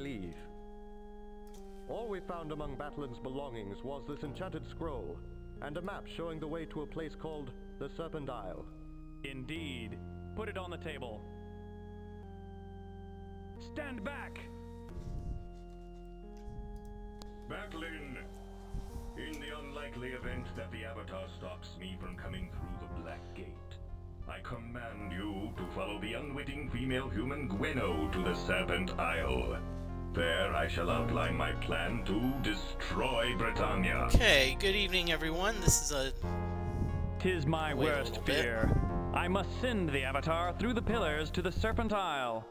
leave. All we found among Battlin's belongings was this enchanted scroll, and a map showing the way to a place called the Serpent Isle. Indeed. Put it on the table. Stand back! Batlin, in the unlikely event that the Avatar stops me from coming through the Black Gate, I command you to follow the unwitting female human Gweno to the Serpent Isle. There I shall outline my plan to destroy Britannia. Okay, good evening everyone. This is 'Tis my worst fear. I must send the Avatar through the pillars to the Serpent Isle.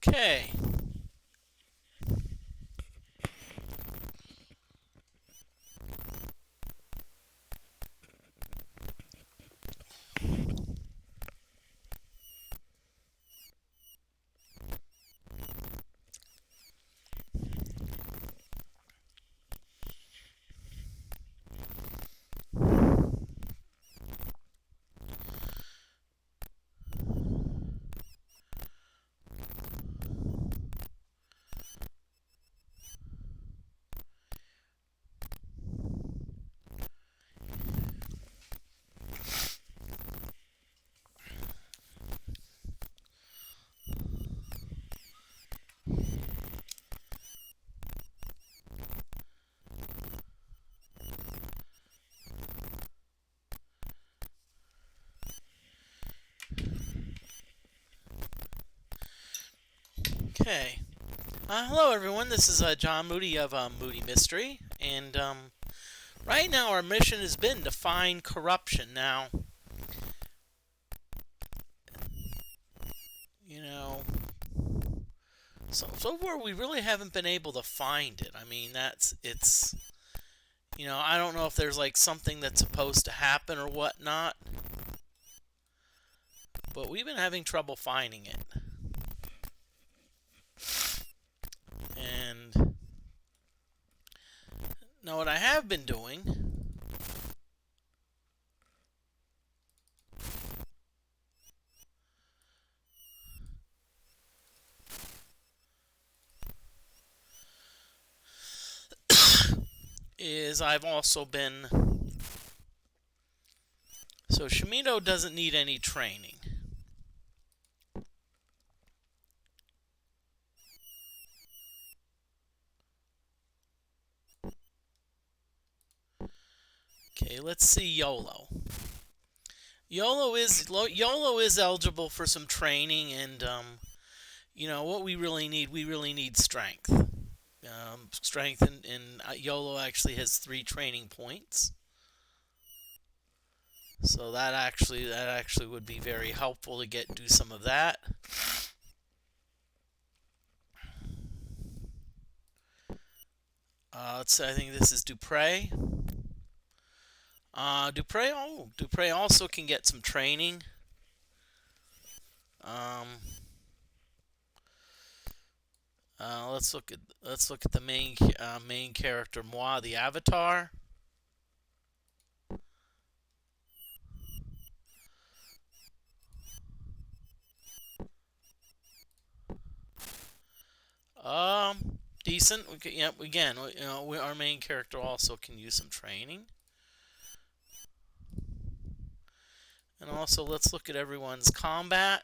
okay. Okay. Hello everyone, this is John Moody of Moody Mystery, and right now our mission has been to find corruption. Now, you know, so far we really haven't been able to find it. I mean, you know, I don't know if there's like something that's supposed to happen or whatnot, but we've been having trouble finding it. And now what I have been doing is I've also been, so Shimino doesn't need any training. Okay, let's see YOLO. YOLO is eligible for some training, and you know what we really need strength. Strength, and YOLO actually has 3 training points, so that actually would be very helpful to do some of that. Let's see, I think this is Dupre. Dupre also can get some training. Let's look at the main character, Moi, the Avatar. Decent. Yeah, again, you know, our main character also can use some training. And also, let's look at everyone's combat.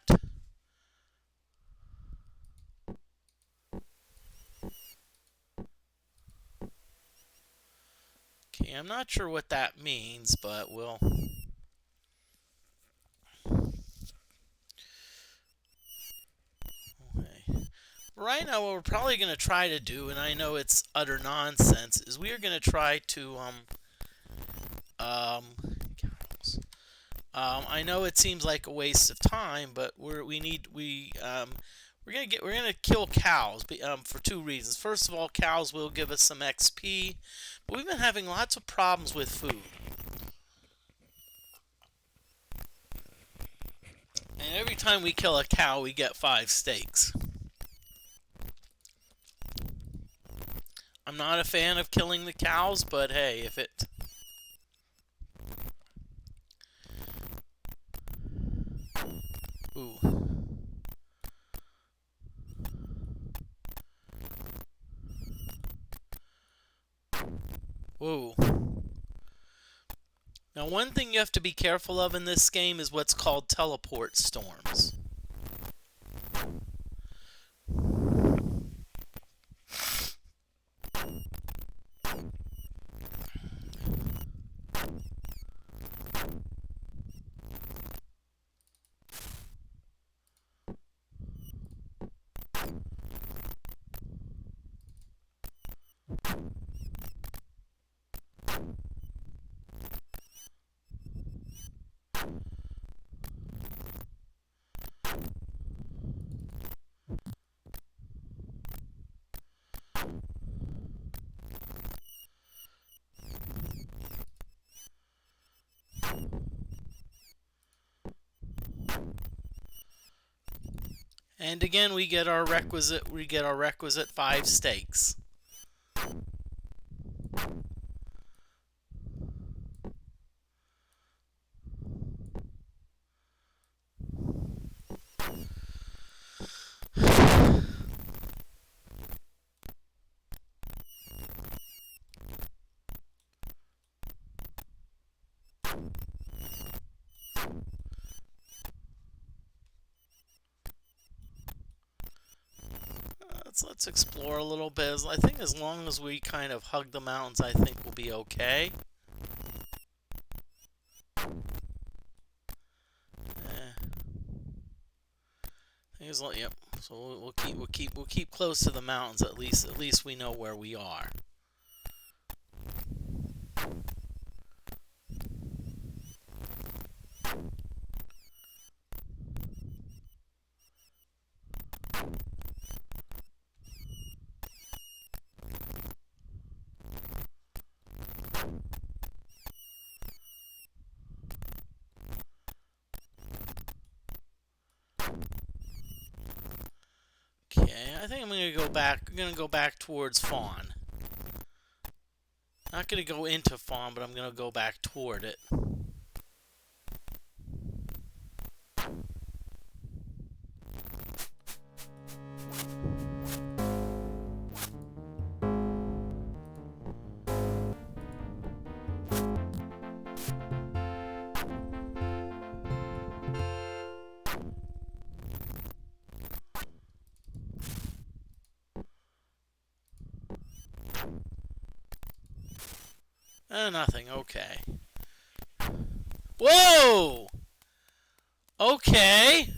Okay, I'm not sure what that means, but we'll... Okay. Right now, what we're probably going to try to do, and I know it's utter nonsense, is we are going to try to I know it seems like a waste of time, but we're gonna kill cows for two reasons. First of all, cows will give us some XP, but we've been having lots of problems with food. And every time we kill a cow, we get 5 steaks. I'm not a fan of killing the cows, but hey, if it... Ooh. Whoa. Now, one thing you have to be careful of in this game is what's called teleport storms. And again, we get our requisite 5 steaks. Let's explore a little bit. I think as long as we kind of hug the mountains, I think we'll be okay. Yep. So we'll keep close to the mountains. At least we know where we are. Okay, I think I'm gonna go back. I'm gonna go back towards Fawn. Not gonna go into Fawn, but I'm gonna go back toward it. Nothing. Okay. Whoa! Okay.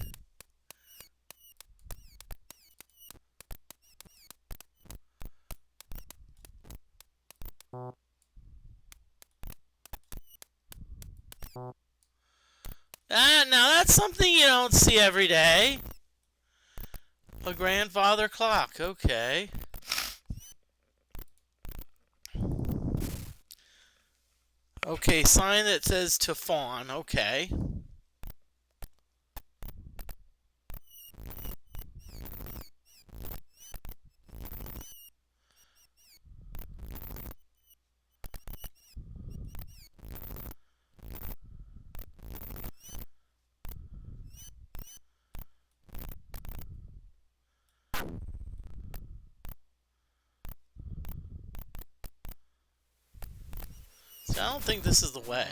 Now that's something you don't see every day. A grandfather clock. Okay. Okay, sign that says to Fawn. Okay. So I don't think this is the way.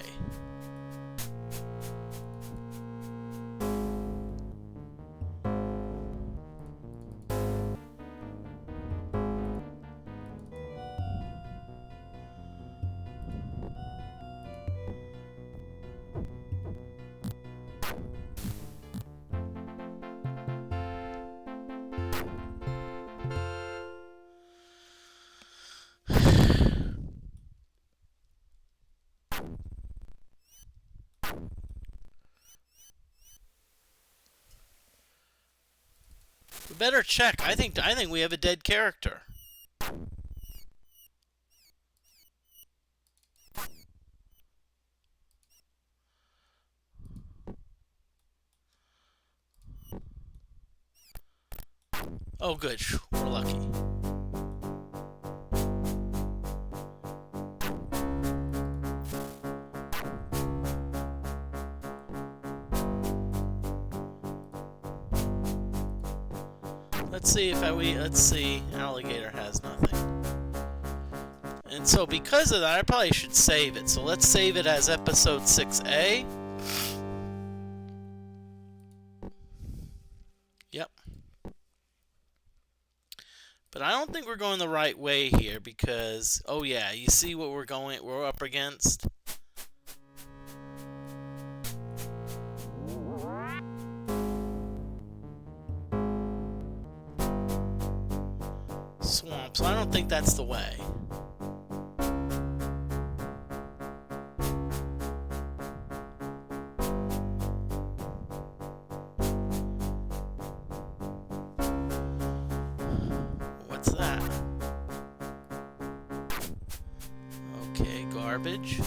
We better check. I think we have a dead character. Oh, good. We're lucky. Let's see, alligator has nothing. And so because of that, I probably should save it. So let's save it as episode 6A. Yep. But I don't think we're going the right way here because, oh yeah, you see what we're up against? Swamp, so I don't think that's the way. What's that? Okay, garbage.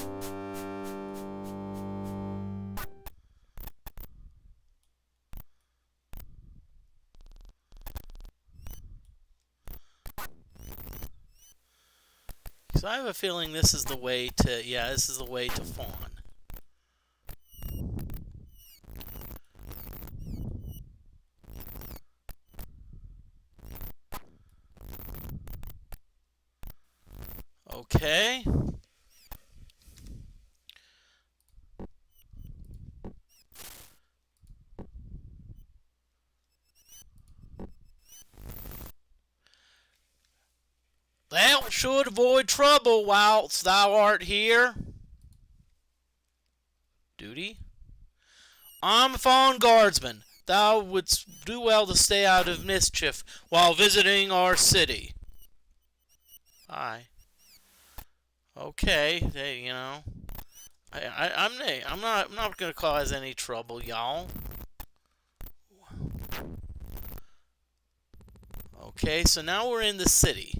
So I have a feeling this is the way to, yeah, this is the way to fawn. Okay. Thou should avoid trouble whilst thou art here. Duty. I'm a fawn guardsman. Thou wouldst do well to stay out of mischief while visiting our city. Aye. Okay, they, you know, I'm not gonna cause any trouble, y'all. Okay, so now we're in the city.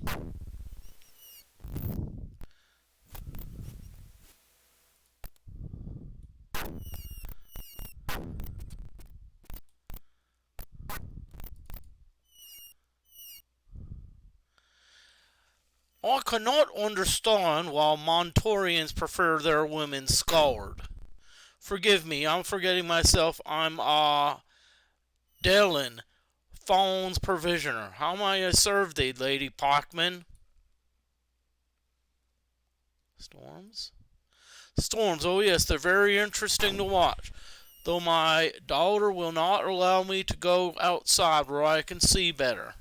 I cannot understand why Montorians prefer their women scoured. Forgive me, I'm forgetting myself. I'm, Dylan, Fawn's provisioner. How may I serve thee, Lady Parkman? Storms? Storms, oh yes, they're very interesting to watch. Though my daughter will not allow me to go outside where I can see better.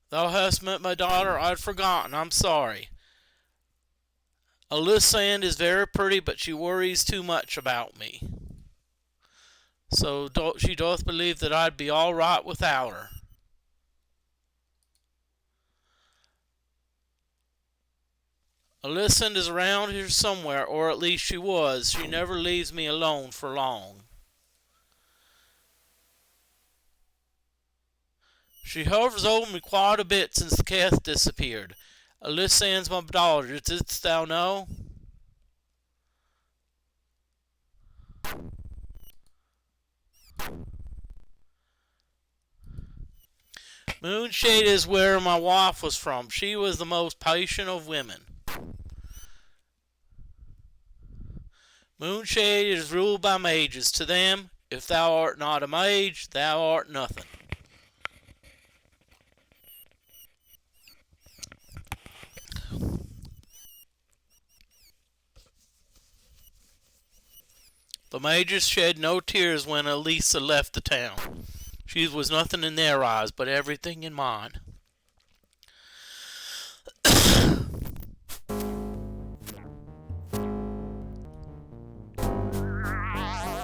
Thou hast met my daughter? I'd forgotten. I'm sorry. Alyssand is very pretty, but she worries too much about me. So she doth believe that I'd be all right without her. Alyssand is around here somewhere, or at least she was. She never leaves me alone for long. She hovers over me quite a bit since the cat disappeared. Alyssand's my daughter, didst thou know? Moonshade is where my wife was from. She was the most patient of women. Moonshade is ruled by mages. To them, if thou art not a mage, thou art nothing. The mages shed no tears when Elisa left the town. She was nothing in their eyes, but everything in mine.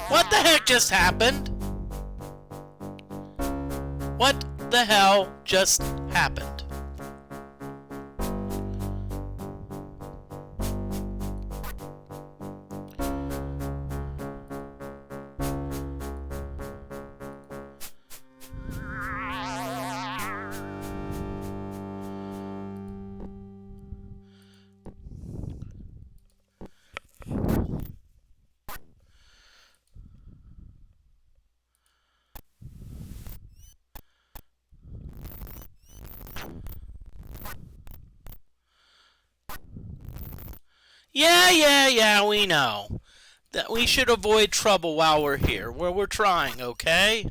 What the heck just happened? What the hell just happened? Yeah, we know. That we should avoid trouble while we're here. Where we're trying, okay?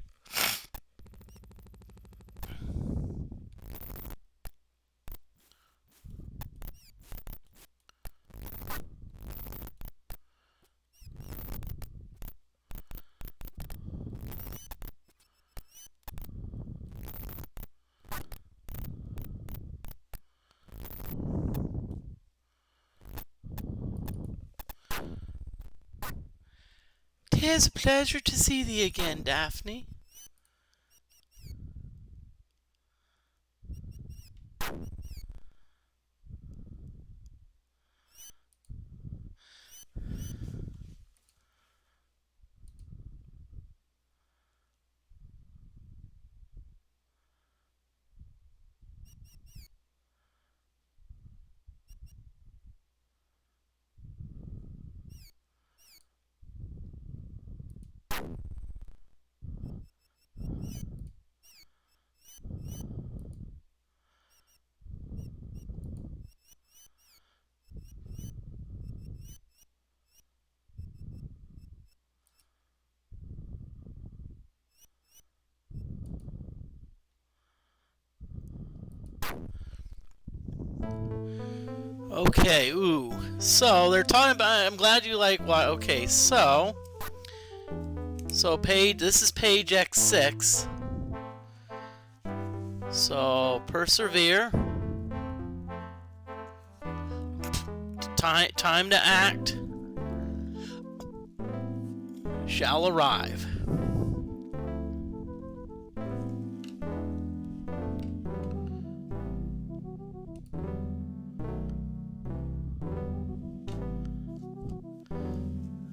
"'Tis a pleasure to see thee again, Daphne." Okay, ooh. So, they're talking about... I'm glad you like what... Okay, so... this is page X6. So, persevere. Time to act. Shall arrive.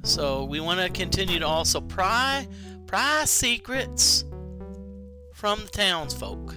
So we want to continue to also pry secrets from the townsfolk.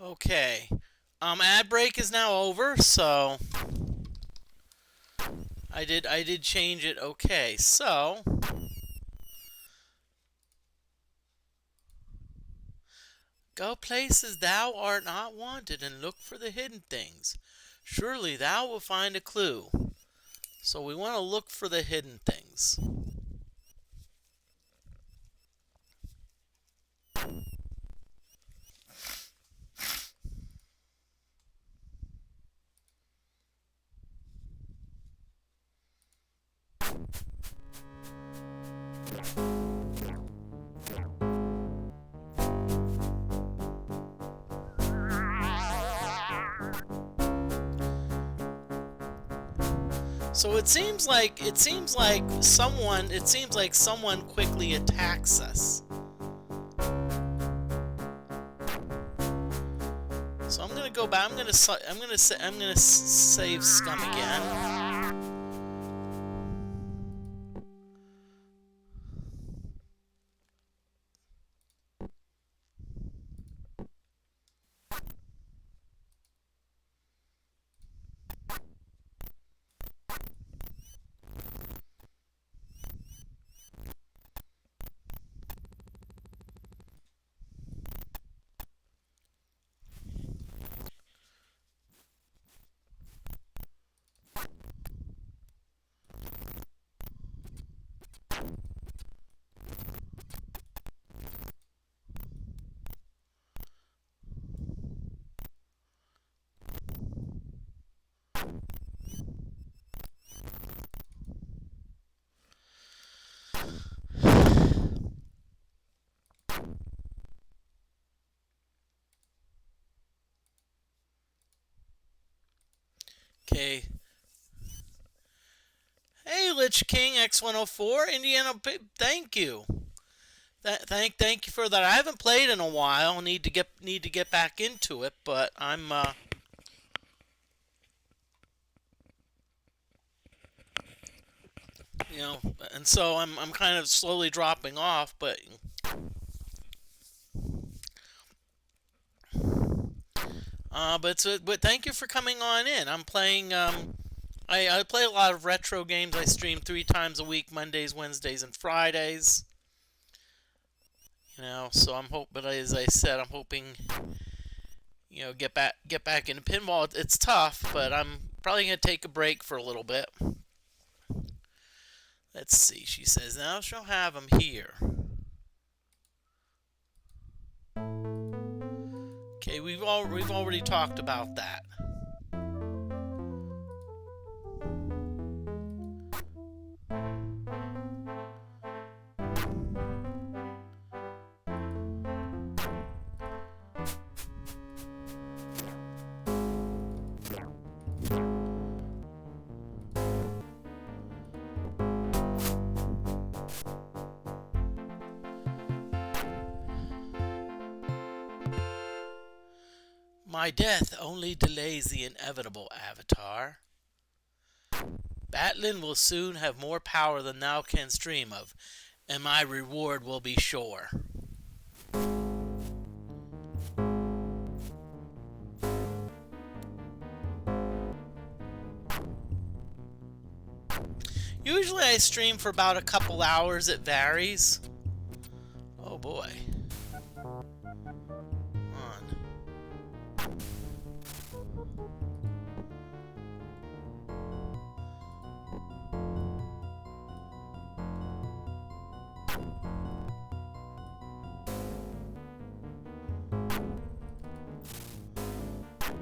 Okay. Ad break is now over, so I did change it. Okay, so go places thou art not wanted and look for the hidden things. Surely thou will find a clue. So we want to look for the hidden things. So it seems like someone quickly attacks us. So I'm gonna go back. I'm gonna save Scum again. Okay. Hey, Lich King X104, Indiana. Thank you. Thank you for that. I haven't played in a while. Need to get back into it, but I'm you know, and so I'm kind of slowly dropping off, but thank you for coming on in. I'm playing I play a lot of retro games. I stream 3 times a week, Mondays, Wednesdays, and Fridays. You know, so but as I said, I'm hoping, you know, get back into pinball. It's tough, but I'm probably gonna take a break for a little bit. Let's see. She says now she'll have him here. Okay, we've already talked about that. My death only delays the inevitable, Avatar. Batlin will soon have more power than thou canst dream of, and my reward will be sure. Usually I stream for about a couple hours. It varies. Oh boy.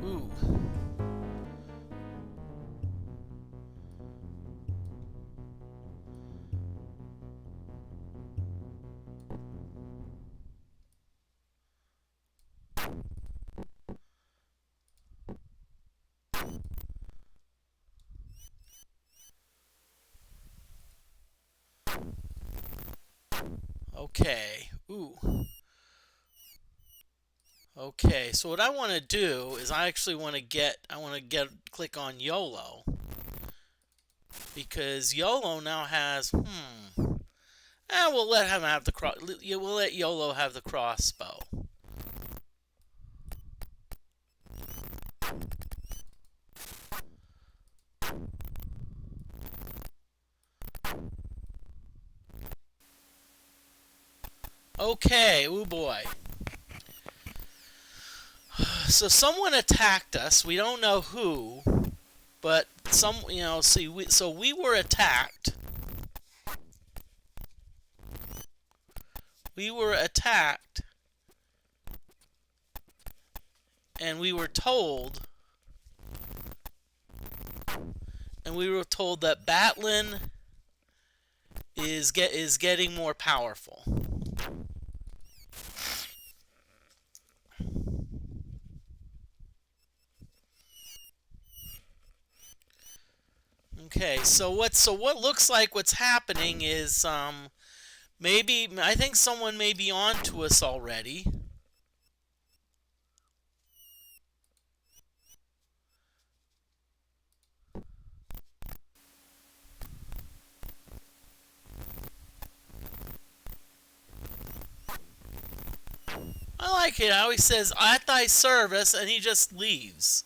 Ooh. Okay. Ooh. Okay, so what I want to do is I want to click on YOLO, because YOLO now has we'll let him have we'll let YOLO have the crossbow. Okay, oh boy. So someone attacked us. We don't know who, but we were attacked. We were attacked, and we were told that Batlin is getting more powerful. Okay, so what looks like what's happening is I think someone may be on to us already. I like it how he says, "At thy service," and he just leaves.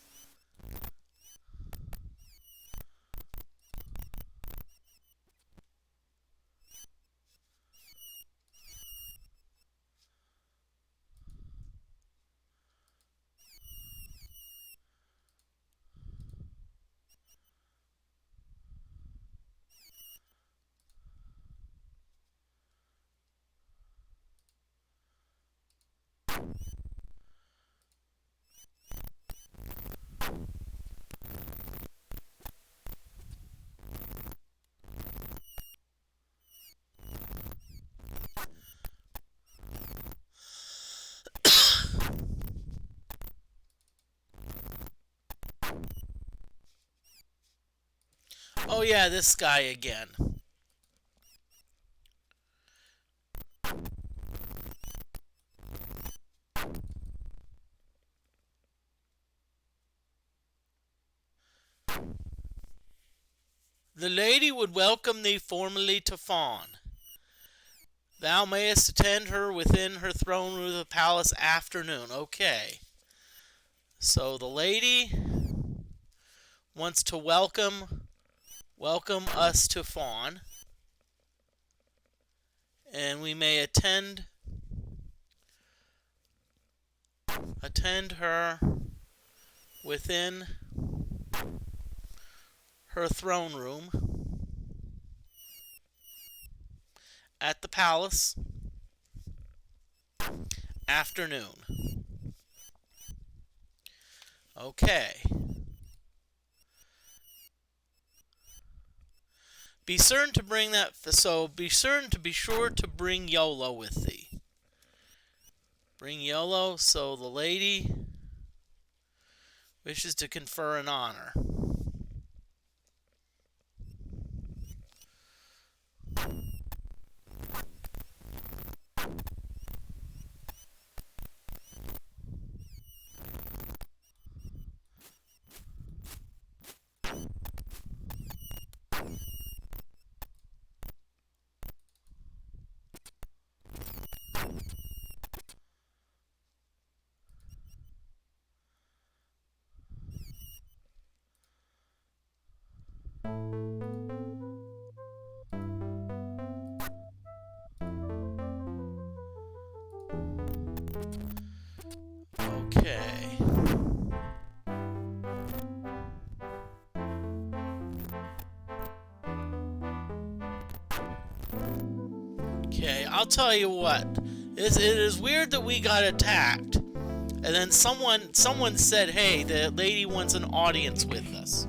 Oh yeah, this guy again. The lady would welcome thee formally to Fawn. Thou mayest attend her within her throne room of the palace afternoon. Okay. So the lady wants to welcome us to Fawn. And we may attend her within her throne room at the palace afternoon. Okay. Be certain to bring that. So be certain to be sure to bring YOLO with thee. Bring YOLO. So the lady wishes to confer an honor. Okay. Okay, I'll tell you what. It is weird that we got attacked, and then someone said, "Hey, the lady wants an audience with us."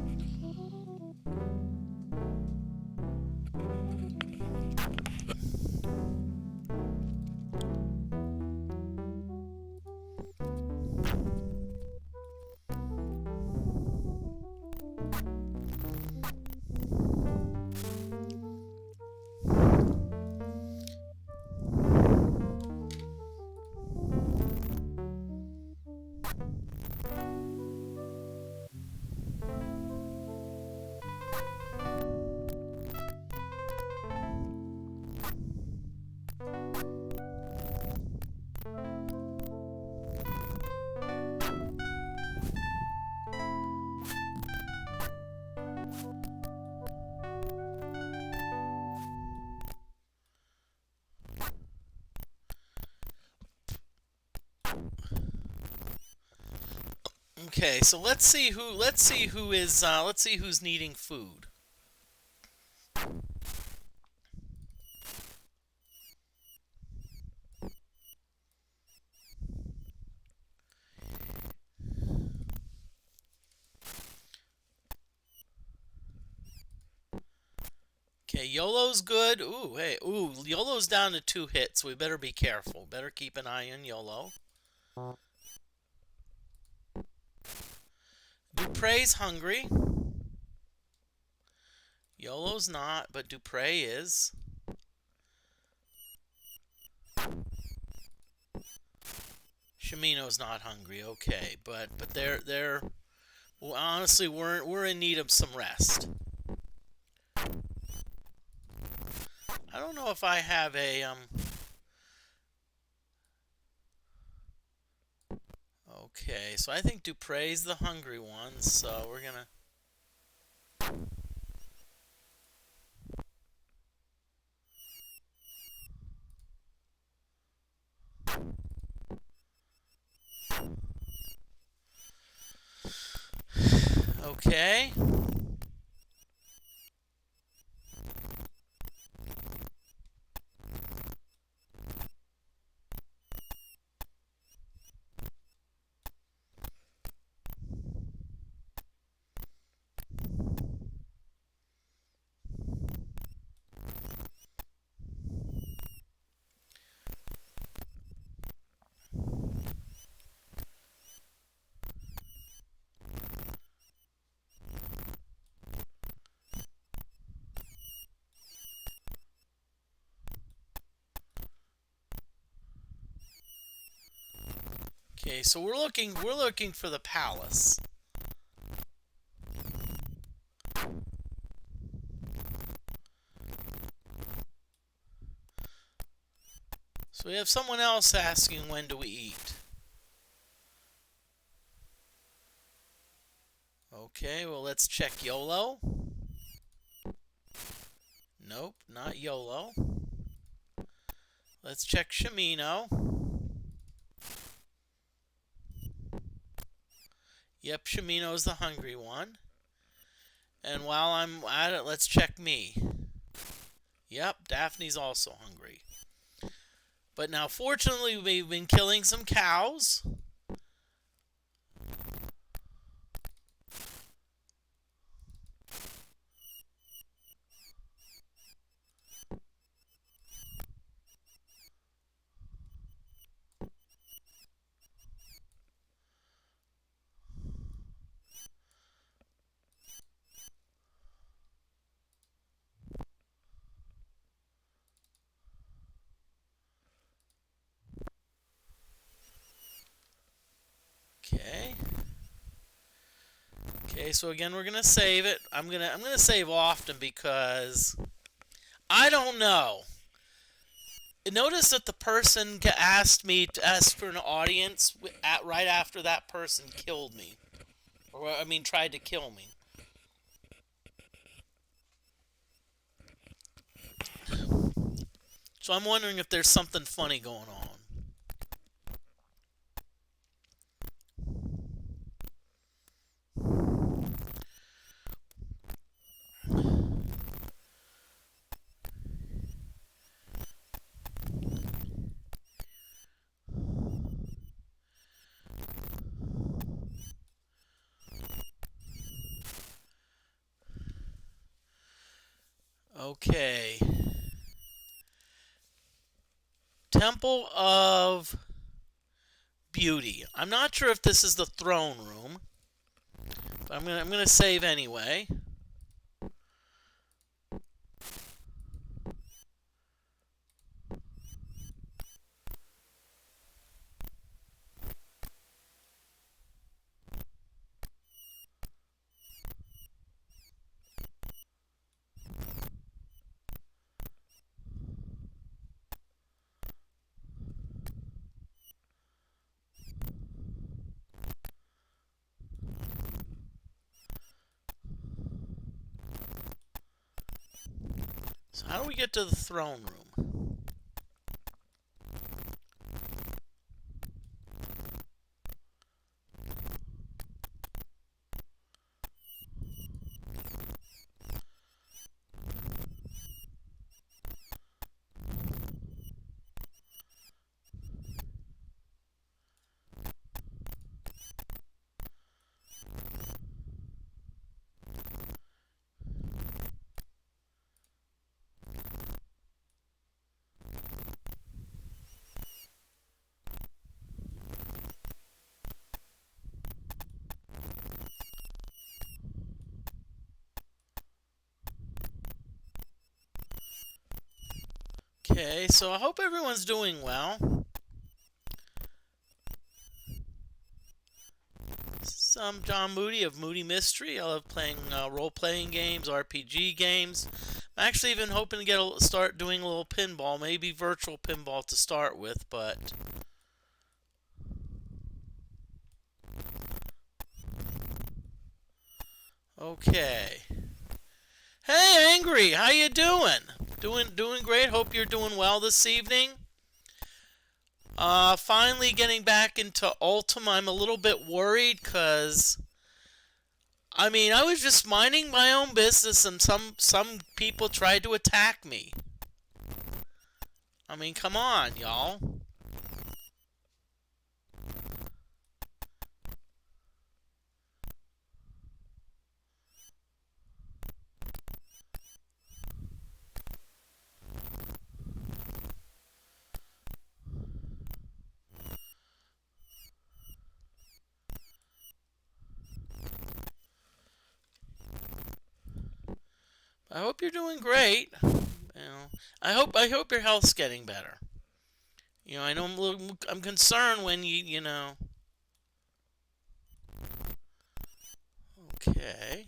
Okay, so let's see who's needing food. Okay, YOLO's good. Ooh, hey, YOLO's down to 2 hits. We better be careful. Better keep an eye on YOLO. Dupre's hungry. YOLO's not, but Dupre is. Shimino's not hungry. Okay, but they're well, honestly we're in need of some rest. I don't know if I have a Okay, so I think Dupre's the hungry one, so we're gonna. Okay. so we're looking for the palace. So we have someone else asking when do we eat. Okay, well let's check YOLO. Nope, not YOLO. Let's check Shimino. Yep, Shimino's the hungry one. And while I'm at it, let's check me. Yep, Daphne's also hungry. But now, fortunately, we've been killing some cows. Okay. Okay, so again we're gonna save it. I'm gonna save often because I don't know. Notice that the person asked me to ask for an audience right after that person killed me, or I mean tried to kill me. So I'm wondering if there's something funny going on. Okay. Temple of Beauty. I'm not sure if this is the throne room, but I'm gonna save anyway. So how do we get to the throne room? Okay, so I hope everyone's doing well. I'm John Moody of Moody Mystery. I love playing role-playing games, RPG games. I'm actually even hoping to start doing a little pinball, maybe virtual pinball to start with, but... Okay. Hey, Angry, how you doing? Doing great. Hope you're doing well this evening. Finally getting back into Ultima. I'm a little bit worried because, I mean, I was just minding my own business and some people tried to attack me. I mean, come on, y'all. I hope you're doing great. You know, I hope your health's getting better. You know, I know I'm concerned when you know. Okay.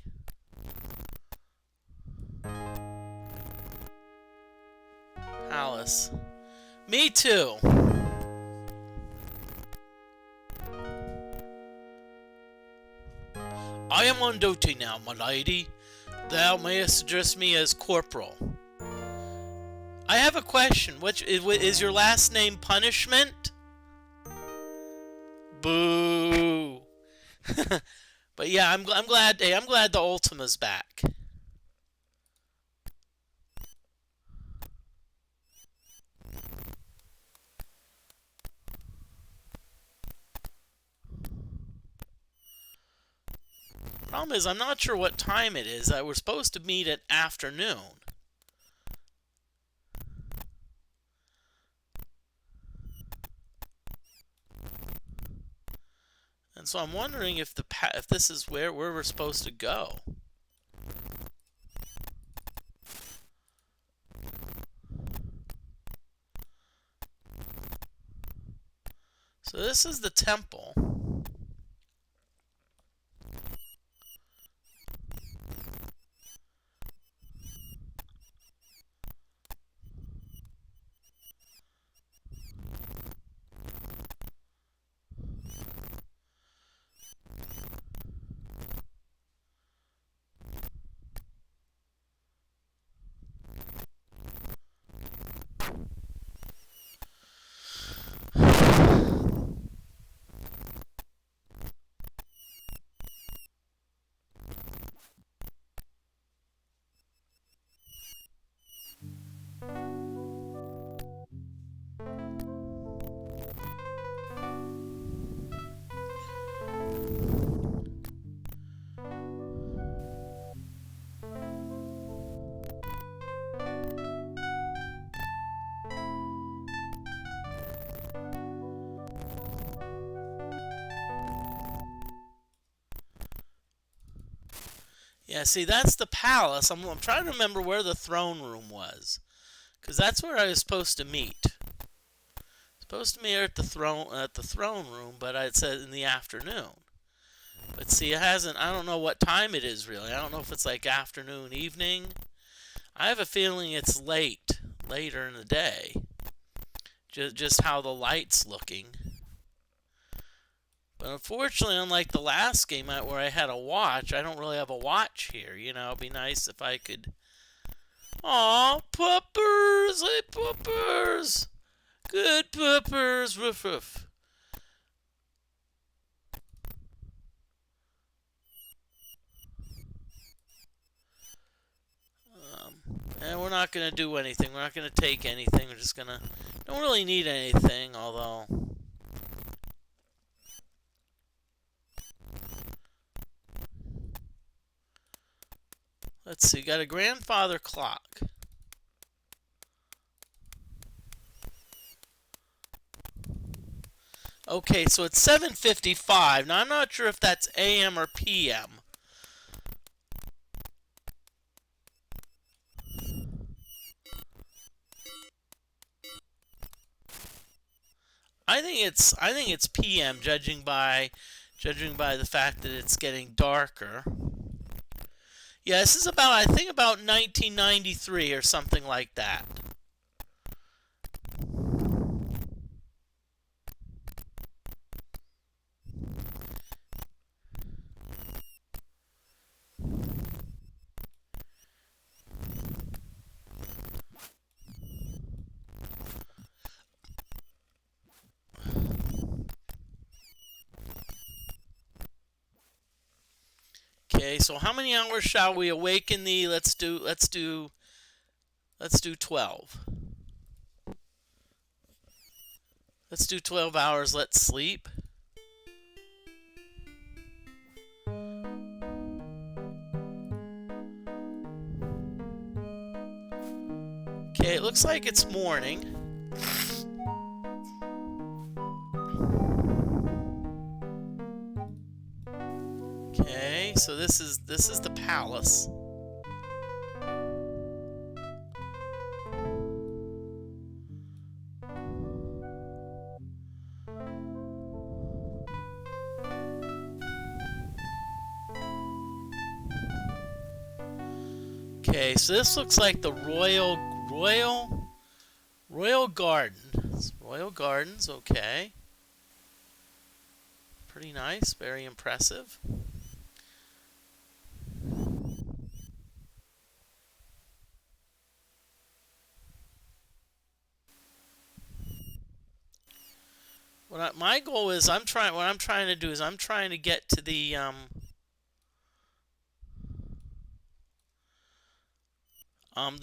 Palace. Me too. I am on duty now, my lady. Thou mayest address me as Corporal. I have a question. Which is your last name Punishment? Boo. But yeah, I'm glad. Hey, I'm glad the Ultima's back. Problem is, I'm not sure what time it is. We're supposed to meet at afternoon. And so I'm wondering if this is where we're supposed to go. So this is the temple. Yeah, see, that's the palace. I'm trying to remember where the throne room was, because that's where I was supposed to meet. Supposed to meet at the throne room, but it said in the afternoon. But see, it hasn't. I don't know what time it is really. I don't know if it's like afternoon, evening. I have a feeling it's later in the day. Just how the light's looking. But unfortunately, unlike the last game where I had a watch, I don't really have a watch here. You know, it'd be nice if I could... Aw, puppers! Hey, puppers! Good puppers! Woof, woof. And we're not going to do anything. We're not going to take anything. We're just going to... Don't really need anything, although... Let's see, got a grandfather clock. Okay, so it's 7:55. Now, I'm not sure if that's AM or PM. I think it's PM, judging by the fact that it's getting darker. Yeah, this is about, I think, about 1993 or something like that. Okay, so how many hours shall we awaken thee? Let's do 12. Let's do 12 hours. Let's sleep. Okay, it looks like it's morning. Okay, so this is the palace. Okay, so this looks like the Royal Gardens. Royal Gardens, okay. Pretty nice, very impressive. My goal is what I'm trying to do is I'm trying to get to the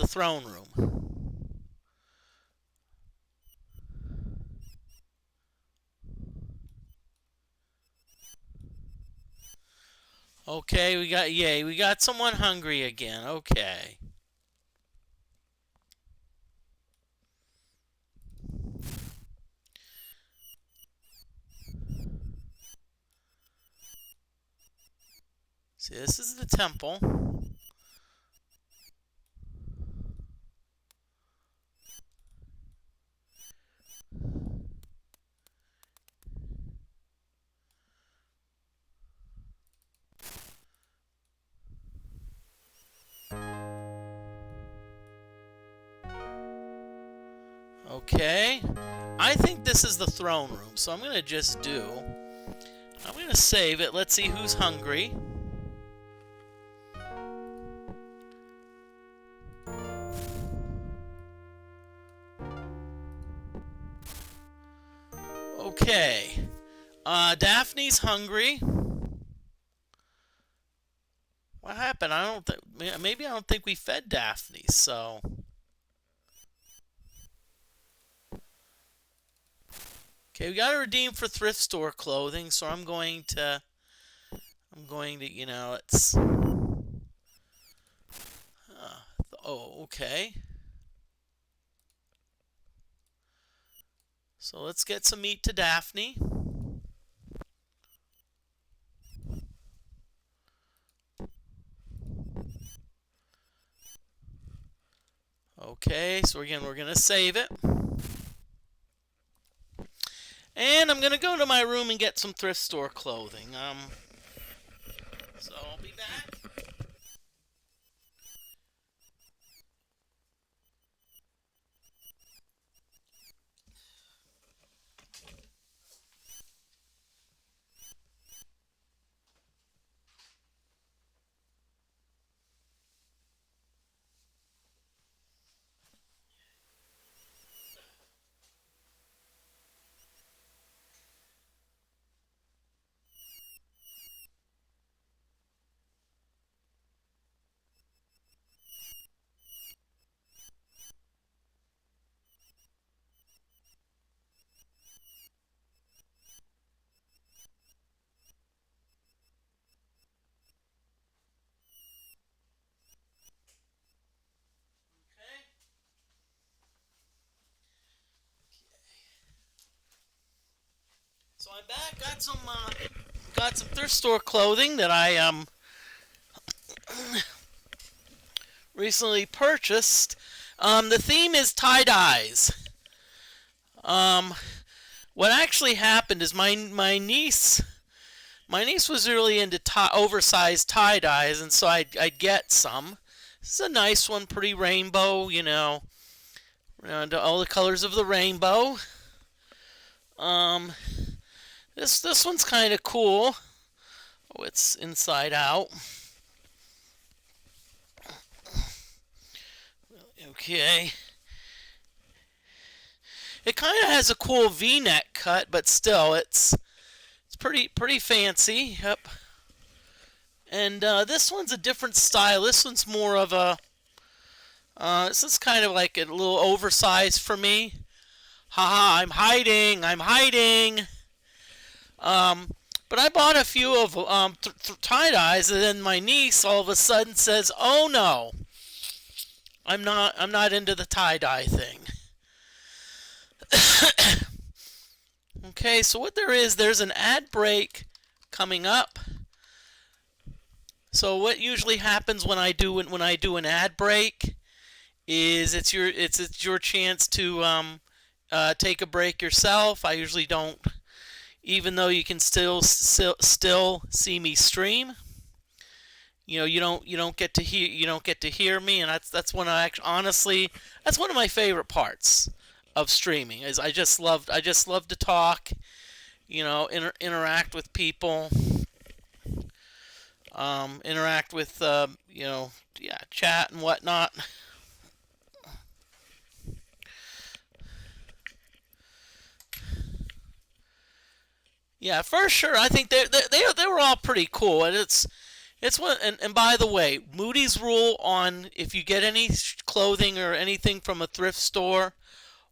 throne room. Okay, we got someone hungry again. Okay. See, this is the temple. Okay. I think this is the throne room, so I'm going to I'm going to save it. Let's see who's hungry. Okay. Daphne's hungry. What happened? Maybe I don't think we fed Daphne, so. Okay, we got to redeem for thrift store clothing, so I'm going to, let's. Okay. So let's get some meat to Daphne. Okay, so again, we're going to save it. And I'm going to go to my room and get some thrift store clothing. So I'll be back. So I'm back. Got some thrift store clothing that I recently purchased. The theme is tie-dyes. What actually happened is my niece was really into oversized tie-dyes, and so I'd get some. This is a nice one, pretty rainbow, all the colors of the rainbow. This one's kind of cool. Oh, it's inside out. Okay. It kind of has a cool V-neck cut, but still, it's pretty fancy. Yep. And this one's a different style. This one's more of a. This is kind of like a little oversized for me. Haha! I'm hiding. But I bought a few of tie-dyes, and then my niece all of a sudden says, "Oh no, I'm not into the tie-dye thing." Okay, so what there's an ad break coming up. So what usually happens when I do an ad break is it's your chance to take a break yourself. I usually don't. Even though you can still see me stream, you don't get to hear me, and that's when I actually, honestly, that's one of my favorite parts of streaming. Is I just love to talk, interact with people, interact with yeah, chat and whatnot. Yeah, for sure. I think they were all pretty cool, and it's one. And by the way, Moody's rule on if you get any clothing or anything from a thrift store,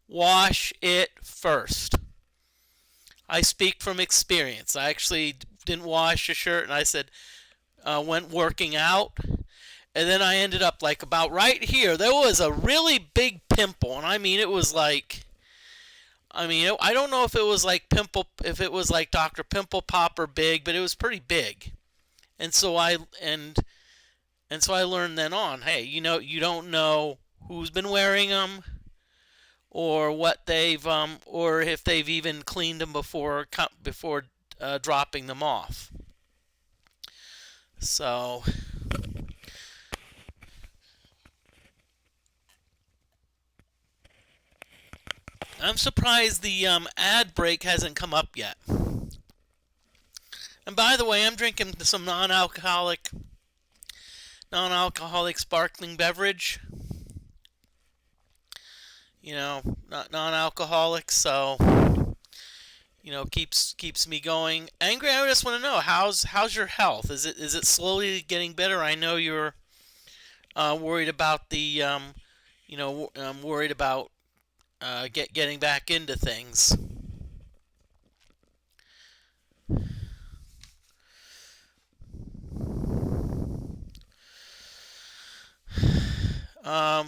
wash it first. I speak from experience. I actually didn't wash a shirt, and I said went working out, and then I ended up like about right here. There was a really big pimple, and I mean it was like. I don't know if it was like if it was like Dr. Pimple Popper big, but it was pretty big. And so I learned then on, hey, you don't know who's been wearing them, or what or if they've even cleaned them before dropping them off. So, I'm surprised the ad break hasn't come up yet. And by the way, I'm drinking some non-alcoholic sparkling beverage. Not non-alcoholic, so keeps me going. Angry, I just want to know how's your health? Is it slowly getting better? I know you're worried about worried about getting back into things.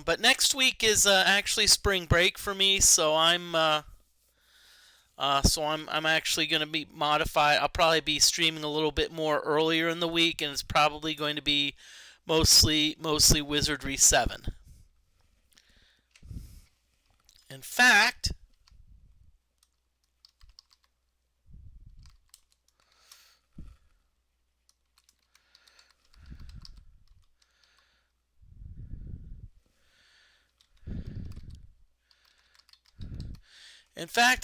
But next week is actually spring break for me, so I'm actually going to be modified. I'll probably be streaming a little bit more earlier in the week, and it's probably going to be mostly Wizardry 7. In fact,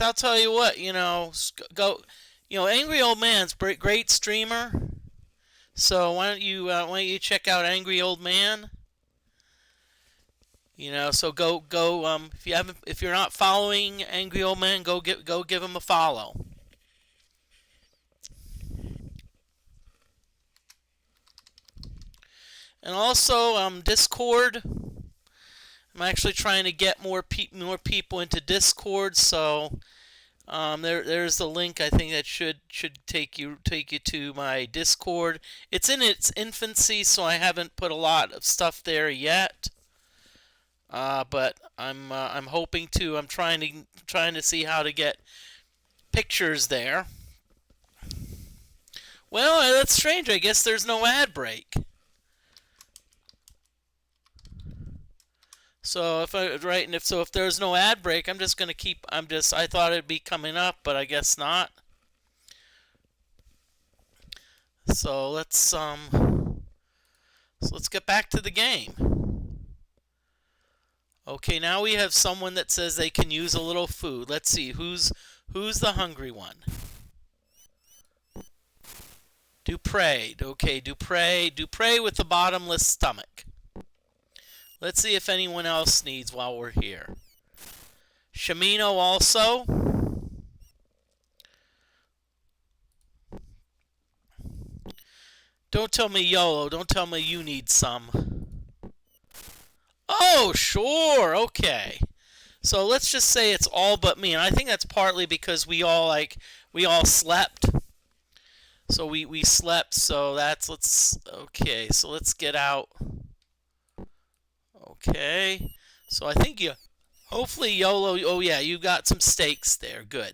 I'll tell you what, go, Angry Old Man's great streamer. So why don't you check out Angry Old Man? So go if you're not following Angry Old Man, go give him a follow. And also Discord. I'm actually trying to get more people into Discord, so there's the link. I think that should take you to my Discord. It's in its infancy, so I haven't put a lot of stuff there yet. But I'm hoping to. I'm trying to see how to get pictures there. Well, that's strange. I guess there's no ad break. So if there's no ad break, I'm just gonna keep. I thought it'd be coming up, but I guess not. So let's get back to the game. Okay, now we have someone that says they can use a little food. Let's see who's the hungry one. Dupre. Okay, Dupre with the bottomless stomach. Let's see if anyone else needs while we're here. Shamino also. Don't tell me YOLO. Don't tell me you need some. Oh, sure. Okay. So let's just say it's all but me. And I think that's partly because we all slept. So we slept. So okay. So let's get out. Okay, so I think hopefully YOLO, oh yeah, you got some steaks there, good.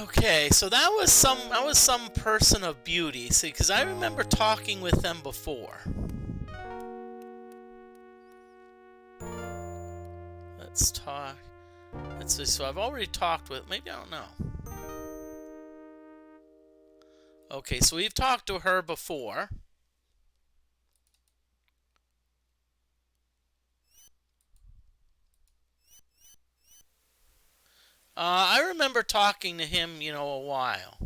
Okay, so that was some person of beauty. See, because I remember talking with them before. Let's talk. Let's see. So I've already talked with. Maybe I don't know. Okay, so we've talked to her before. I remember talking to him, you know, a while.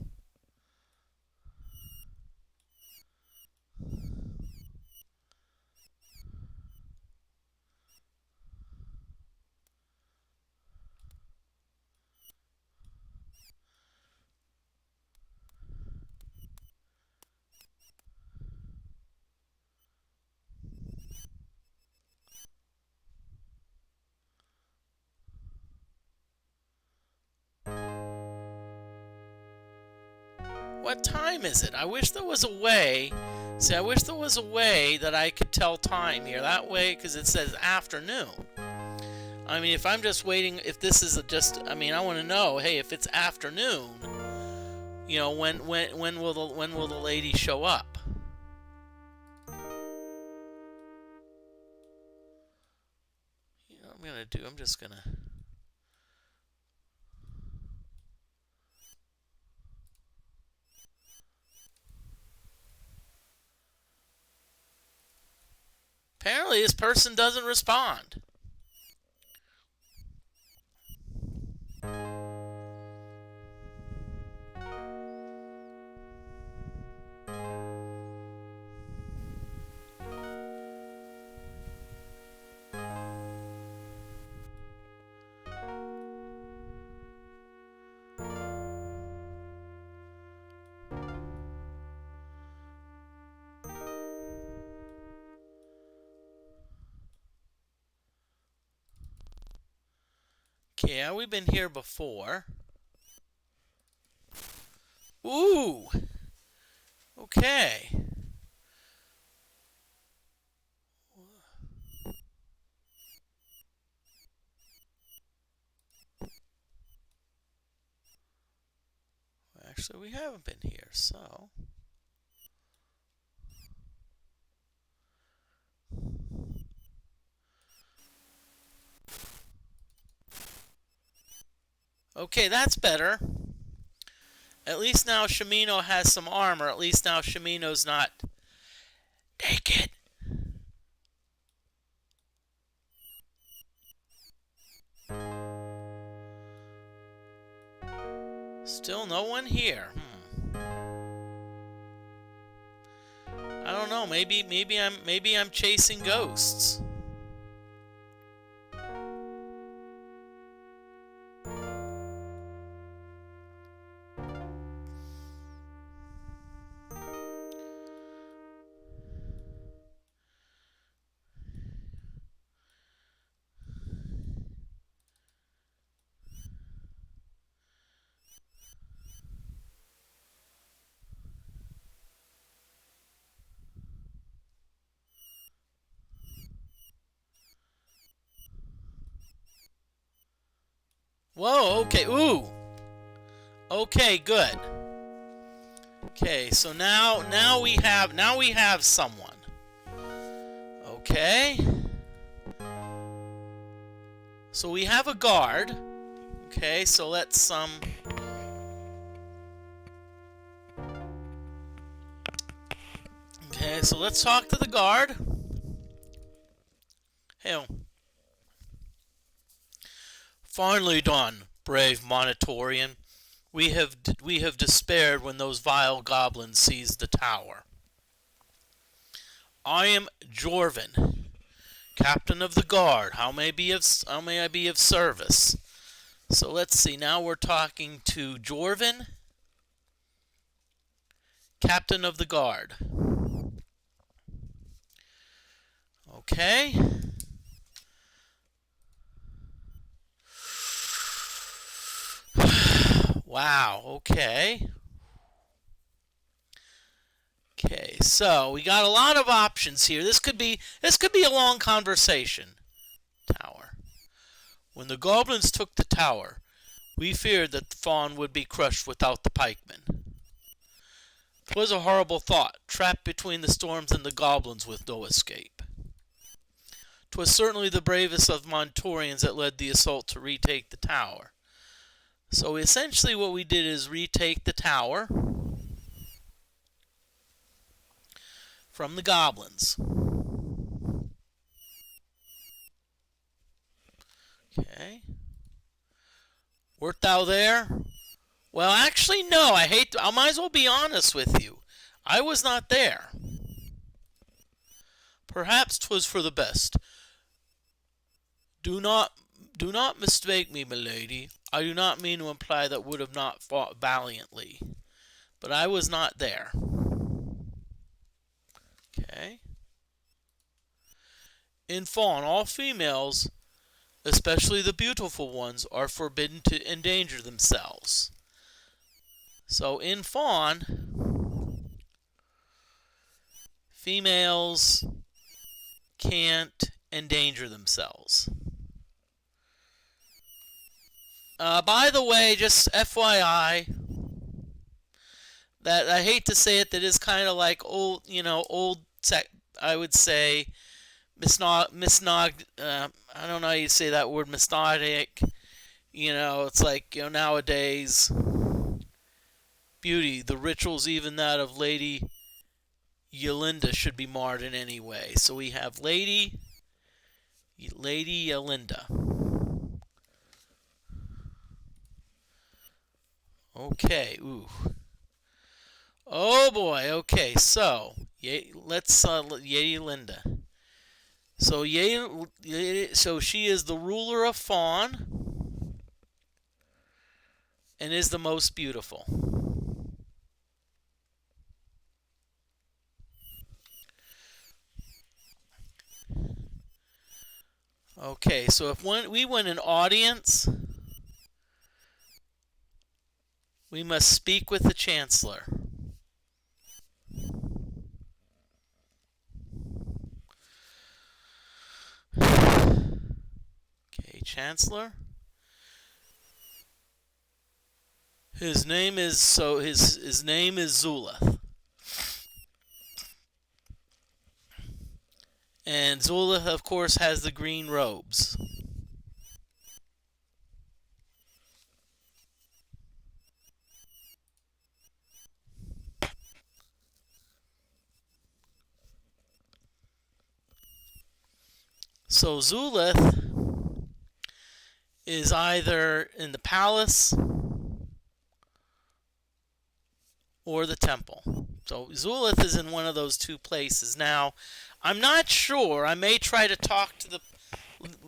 What time is it? I wish there was a way. See, I wish there was a way that I could tell time here. That way, because it says afternoon. I mean, if I'm just waiting, if this is I mean, I want to know, hey, if it's afternoon, you know, when will the lady show up? You know what I'm gonna do? I'm just gonna. Apparently, this person doesn't respond. Okay, yeah, we've been here before. Ooh! Okay. Actually, we haven't been here, so... Okay, that's better. At least now Shimino has some armor. At least now Shimino's not naked. Still no one here. I don't know. Maybe I'm chasing ghosts. Whoa, okay, ooh. Okay, good. Okay, so now we have someone. Okay. So we have a guard. Okay, so let's Okay, so let's talk to the guard. Hey. Finally done, brave Monitorian. We have despaired when those vile goblins seized the tower. I am Jorvin, captain of the guard. How may I be of service? So let's see. Now we're talking to Jorvin, captain of the guard. Okay. Wow, okay. Okay, so we got a lot of options here. This could be a long conversation. Tower. When the goblins took the tower, We feared that the fawn would be crushed without the pikemen. 'Twas a horrible thought, trapped between the storms and the goblins with no escape. 'Twas certainly the bravest of Montorians that led the assault to retake the tower. So essentially what we did is retake the tower from the goblins. Okay. Wert thou there? Well, actually, no. I might as well be honest with you. I was not there. Perhaps 'twas for the best. Do not mistake me, milady. I do not mean to imply that would have not fought valiantly. But I was not there. Okay. In fawn, all females, especially the beautiful ones, are forbidden to endanger themselves. So in fawn, females can't endanger themselves. By the way, just FYI, that I hate to say it, that is kind of like old, I would say, I don't know how you say that word, misnogic. It's like, nowadays, beauty, the rituals, even that of Lady Yolinda, should be marred in any way. So we have Lady Yolinda. Okay, ooh. Oh boy, okay, so, let's, Lady Yolinda. So, so she is the ruler of fawn and is the most beautiful. Okay, so if we win an audience, we must speak with the Chancellor. Okay, Chancellor. His name is Zulith. And Zulith, of course, has the green robes. So Zulith is either in the palace or the temple. So Zulith is in one of those two places. Now, I'm not sure. I may try to talk to the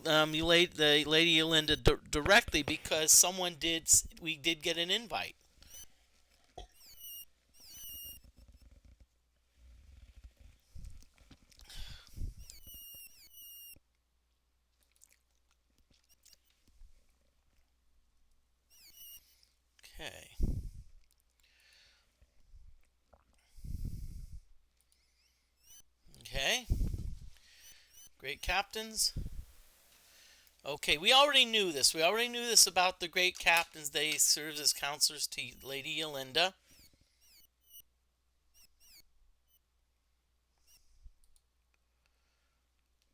Lady Yolinda directly, because we did get an invite. Okay. Okay. Great captains. Okay, we already knew this. We already knew this about the great captains. They served as counselors to Lady Yolinda.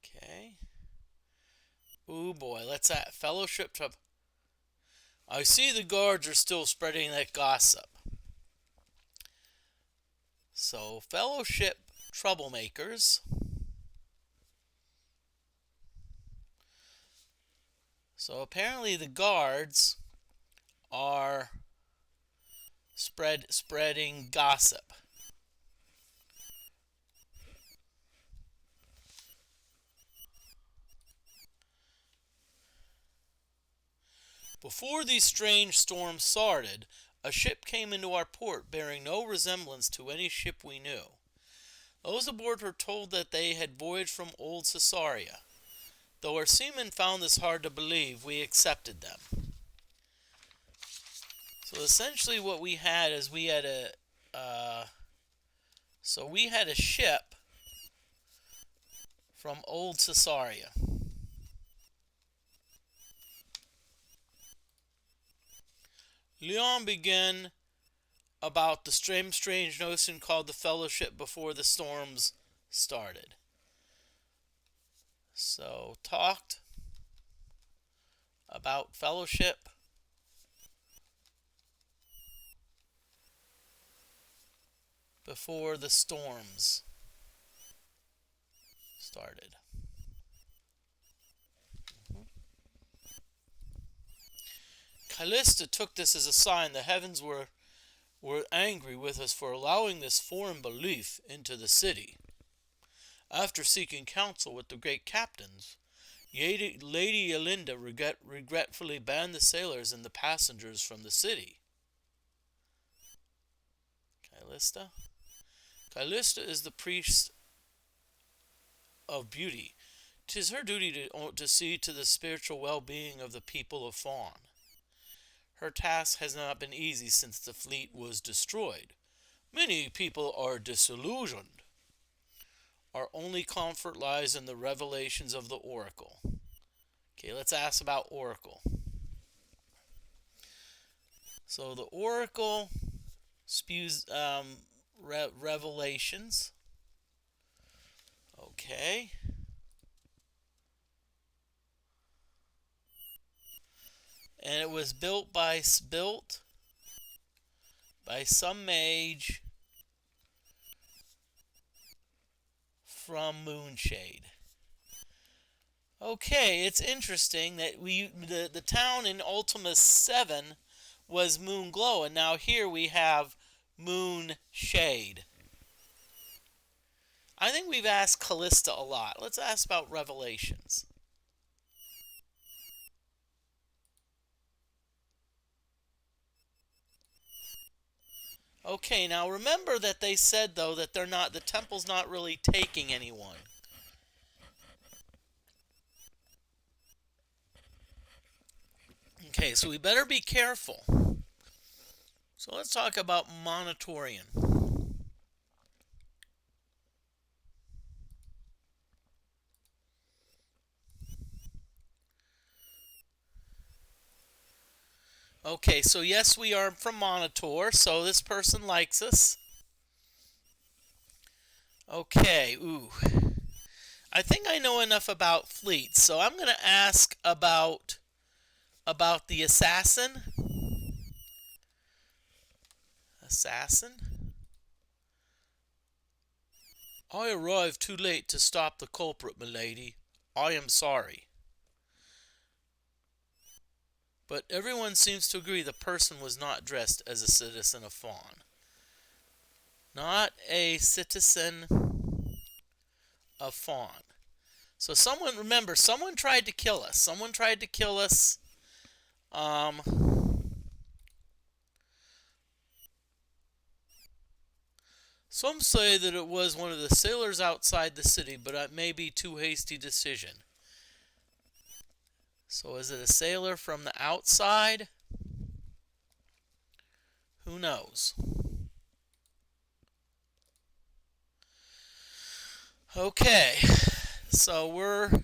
Okay. Ooh boy, let's at fellowship trouble. I see the guards are still spreading that gossip. So, fellowship troublemakers. So apparently the guards are spreading gossip. Before these strange storms started, a ship came into our port bearing no resemblance to any ship we knew. Those aboard were told that they had voyaged from old Caesarea. Though our seamen found this hard to believe, we accepted them. So essentially what we had is we had a ship from old Caesarea. Leon began about the strange notion called the Fellowship before the storms started. So, talked about fellowship before the storms started. Callista took this as a sign the heavens were angry with us for allowing this foreign belief into the city. After seeking counsel with the great captains, Lady Elinda regretfully banned the sailors and the passengers from the city. Callista? Callista is the priest of beauty. 'Tis her duty to see to the spiritual well-being of the people of Fawn. Her task has not been easy since the fleet was destroyed. Many people are disillusioned. Our only comfort lies in the revelations of the Oracle. Okay, let's ask about Oracle. So the Oracle spews revelations. Okay. And it was built by some mage from Moonshade. Okay, it's interesting that the town in Ultima 7 was Moonglow, and now here we have Moonshade. I think we've asked Callista a lot. Let's ask about Revelations. Okay, now remember that they said, though, that the temple's not really taking anyone. Okay, so we better be careful. So let's talk about Monitorian. Okay, so yes, we are from Monitor, so this person likes us. Okay, ooh. I think I know enough about fleets, so I'm going to ask about the assassin. Assassin? I arrived too late to stop the culprit, milady. I am sorry. But everyone seems to agree the person was not dressed as a citizen of Fawn. Not a citizen of Fawn. So remember, someone tried to kill us. Someone tried to kill us. Some say that it was one of the sailors outside the city, but it may be too hasty decision. So is it a sailor from the outside? Who knows? Okay, so we're...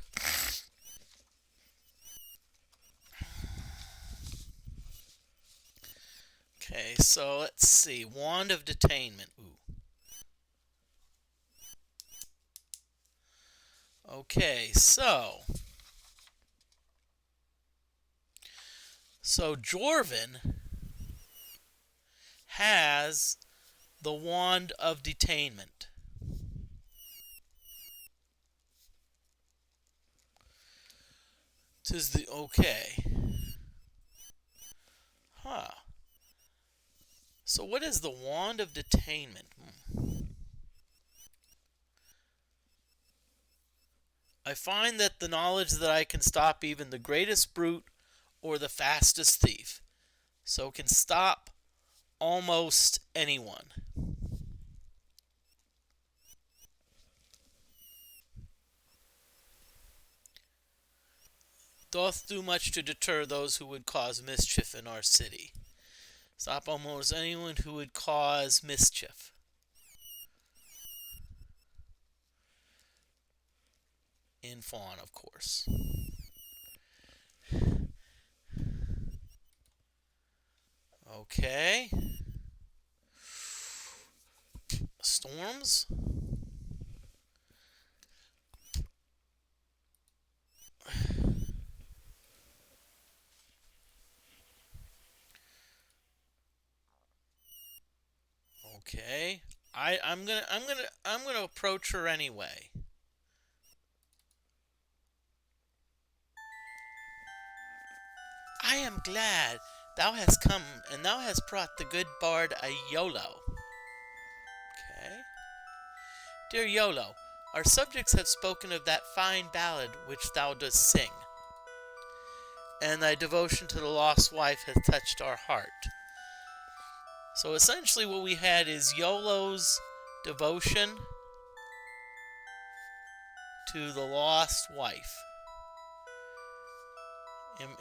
Okay, so let's see. Wand of Detainment. Ooh. Okay, so Jorvin has the Wand of Detainment. Tis the okay. Huh. So what is the Wand of Detainment? I find that the knowledge that I can stop even the greatest brute or the fastest thief. So can stop almost anyone. Doth do much to deter those who would cause mischief in our city. Stop almost anyone who would cause mischief. In Fawn, of course. Okay. Storms. Okay. I'm gonna approach her anyway. I am glad thou hast come, and thou hast brought the good bard Iolo. Okay. Dear Iolo, our subjects have spoken of that fine ballad which thou dost sing, and thy devotion to the lost wife hath touched our heart. So essentially what we had is Iolo's devotion to the lost wife.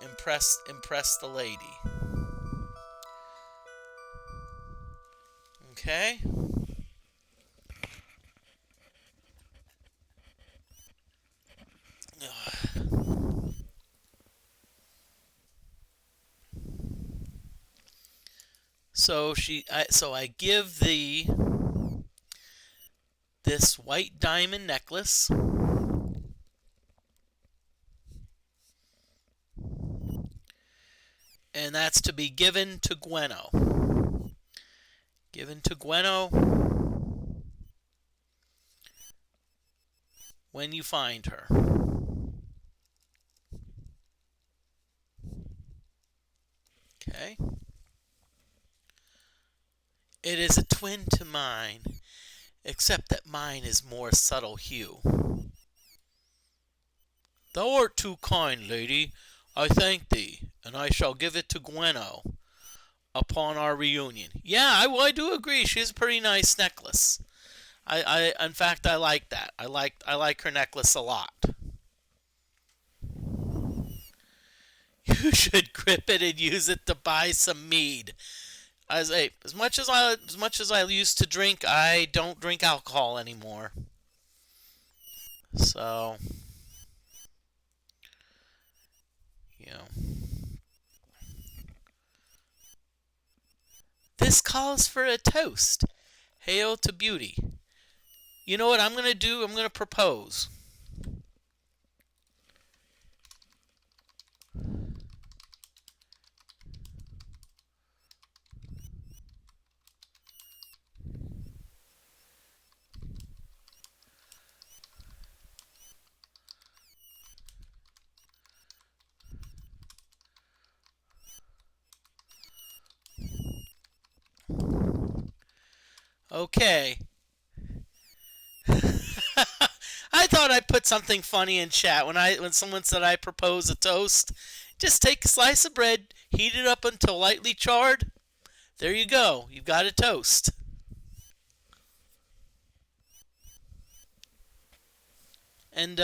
Impress the lady. Okay. So I give thee this white diamond necklace. And that's to be given to Gwenno. Given to Gwenno when you find her. Okay. It is a twin to mine, except that mine is more subtle hue. Thou art too kind, lady. I thank thee, and I shall give it to Gwenno upon our reunion. Yeah, I do agree. She has a pretty nice necklace. In fact, I like that. I like her necklace a lot. You should grip it and use it to buy some mead. As much as I used to drink, I don't drink alcohol anymore. So, you know, this calls for a toast. Hail to beauty. You know what I'm gonna do? I'm gonna propose. Okay. I thought I'd put something funny in chat when someone said I propose a toast. Just take a slice of bread, heat it up until lightly charred. There you go. You've got a toast. And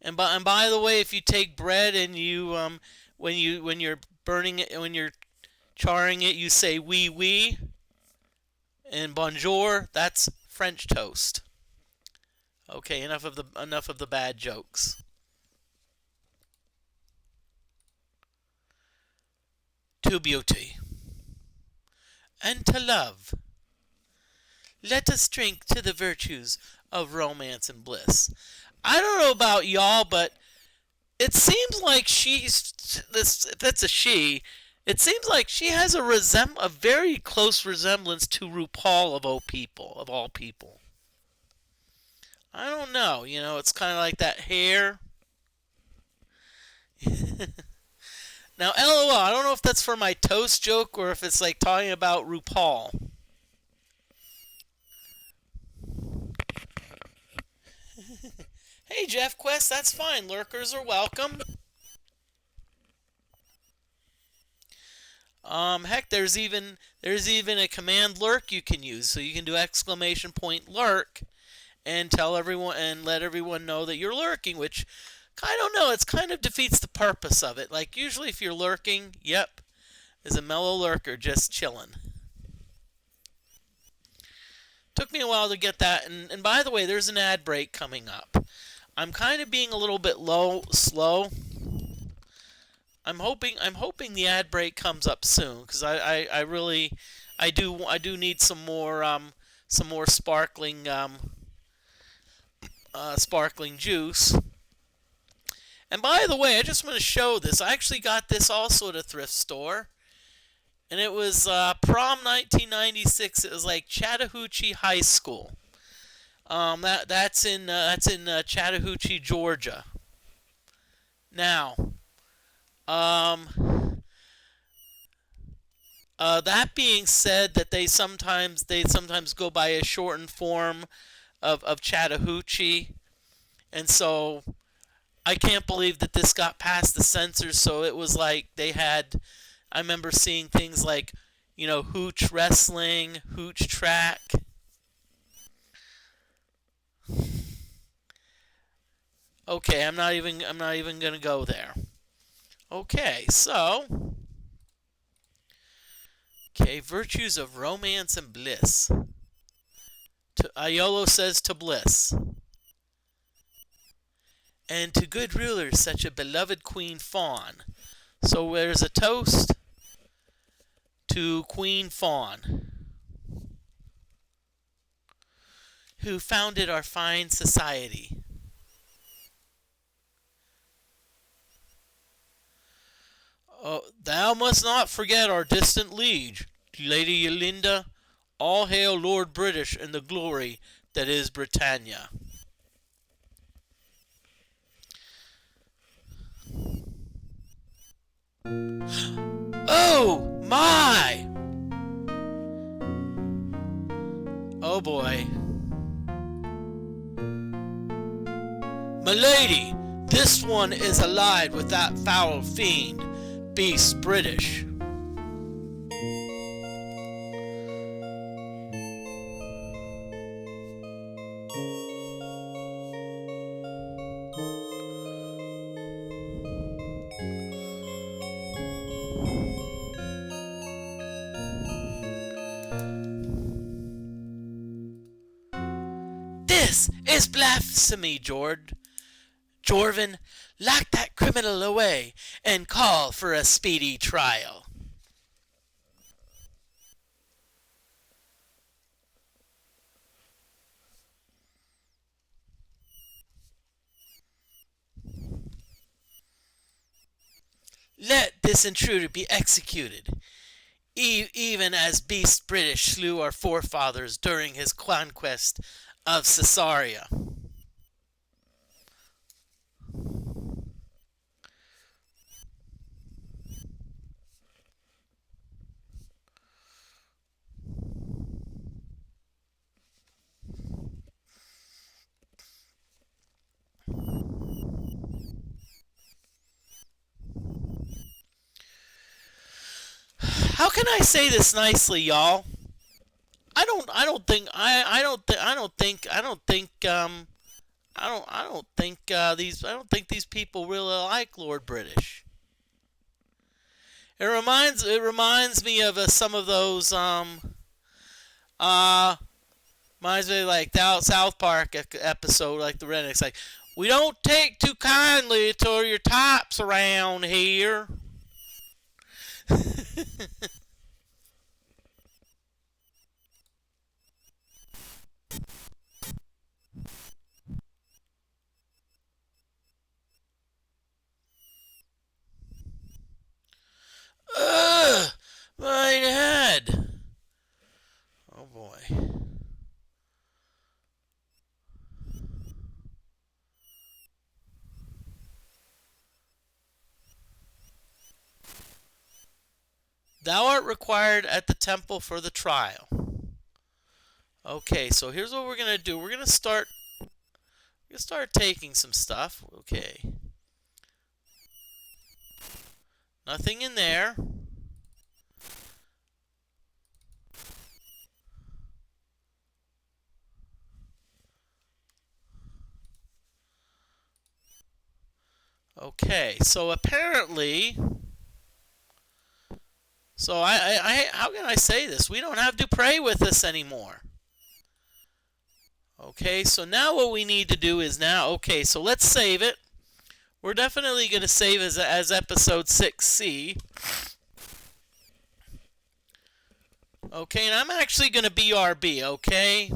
And by the way, if you take bread and you when you're burning it, when you're charring it, you say oui oui and bonjour. That's French toast. Okay, enough of the bad jokes. To beauty and to love. Let us drink to the virtues of romance and bliss. I don't know about y'all, but it seems like that's a she. It seems like she has a very close resemblance to RuPaul of all people. I don't know. You know, it's kind of like that hair. Now, LOL, I don't know if that's for my toast joke or if it's like talking about RuPaul. Hey, Jeff Quest, that's fine. Lurkers are welcome. Heck, there's even a command lurk you can use, so you can do ! lurk and tell everyone and let everyone know that you're lurking, which I don't know, it's kind of defeats the purpose of it. Like usually if you're lurking, yep, is a mellow lurker just chilling. Took me a while to get that. And by the way, there's an ad break coming up. I'm kind of being a little bit slow. I'm hoping the ad break comes up soon, because I really do need some more sparkling sparkling juice. And by the way, I just want to show this. I actually got this also at a thrift store, and it was prom 1996. It was like Chattahoochee High School. That's in Chattahoochee, Georgia. Now, that being said, that they sometimes go by a shortened form of Chattahoochee, and so I can't believe that this got past the censors. So it was like they had, I remember seeing things like, hooch wrestling, hooch track. Okay, I'm not even gonna go there. Okay, so virtues of romance and bliss. Iolo says to bliss. And to good rulers such a beloved Queen Fawn. So there's a toast to Queen Fawn, who founded our fine society. Oh, thou must not forget our distant liege, Lady Yolinda. All hail Lord British and the glory that is Britannia. Oh my! Oh boy. Milady, this one is allied with that foul fiend, Beast British. This is blasphemy, Jorvin, lock that criminal away and call for a speedy trial. Let this intruder be executed, even as Beast British slew our forefathers during his conquest of Caesarea. How can I say this nicely, y'all? I don't think these people really like Lord British. It reminds me of some of those reminds me like the South Park episode, like the rednecks, like, we don't take too kindly to your types around here. Ugh, my head. Oh boy. Thou art required at the temple for the trial. Okay, so here's what we're gonna do. We're gonna start taking some stuff. Okay. Nothing in there. Okay, so apparently, how can I say this? We don't have Dupre with us anymore. Okay, so now what we need to do is okay, so let's save it. We're definitely going to save as episode 6C. Okay, and I'm actually going to BRB, okay?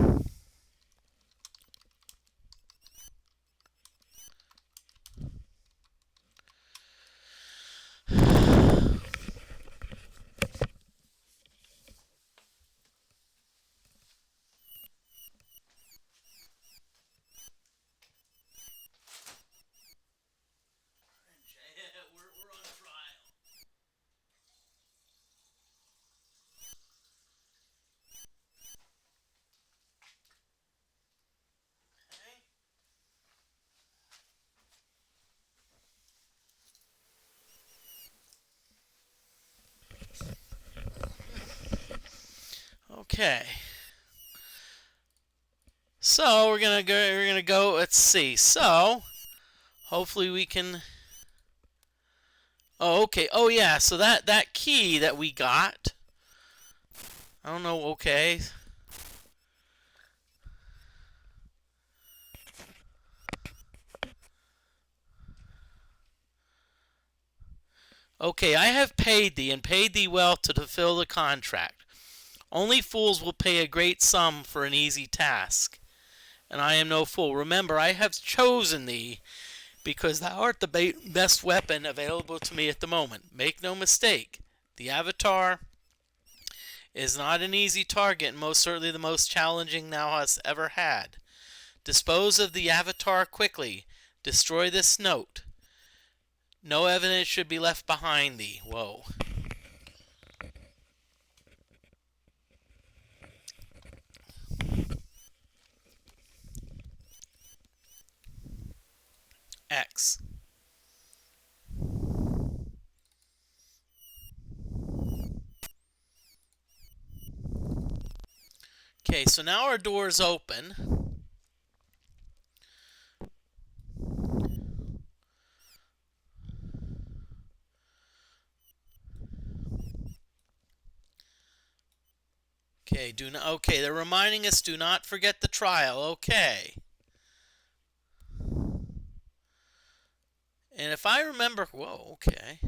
We're on trial. Okay. So we're gonna go. Let's see. So hopefully we can. Oh, okay. Oh, yeah. So that key that we got. I don't know. Okay. Okay, I have paid thee, and paid thee well to fulfill the contract. Only fools will pay a great sum for an easy task, and I am no fool. Remember, I have chosen thee, because thou art the best weapon available to me at the moment. Make no mistake, the Avatar is not an easy target, and most certainly the most challenging thou hast ever had. Dispose of the Avatar quickly. Destroy this note. No evidence should be left behind thee. Whoa. X. Okay, so now our door is open. Okay, okay, they're reminding us, do not forget the trial. Okay. And if I remember, whoa, okay.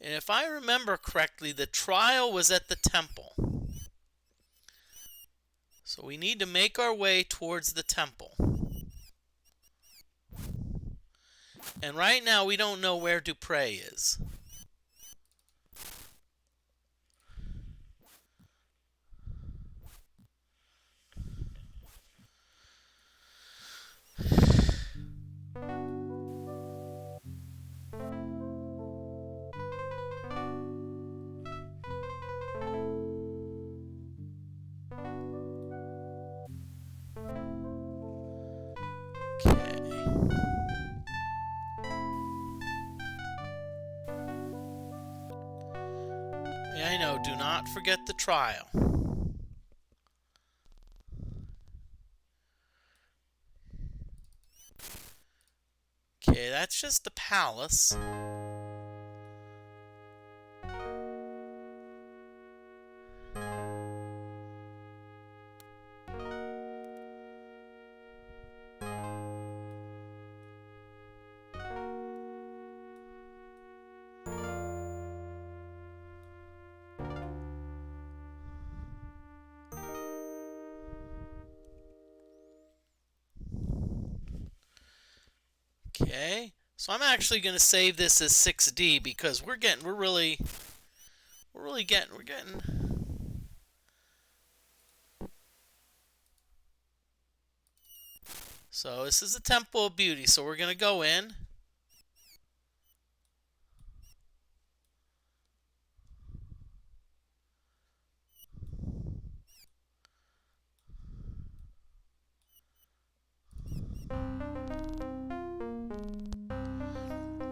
And if I remember correctly, the trial was at the temple. So we need to make our way towards the temple. And right now we don't know where Dupre is. Yeah, I know. Do not forget the trial. Okay, that's just the palace. Okay, so I'm actually going to save this as 6D because we're getting. So this is the Temple of Beauty, so we're going to go in.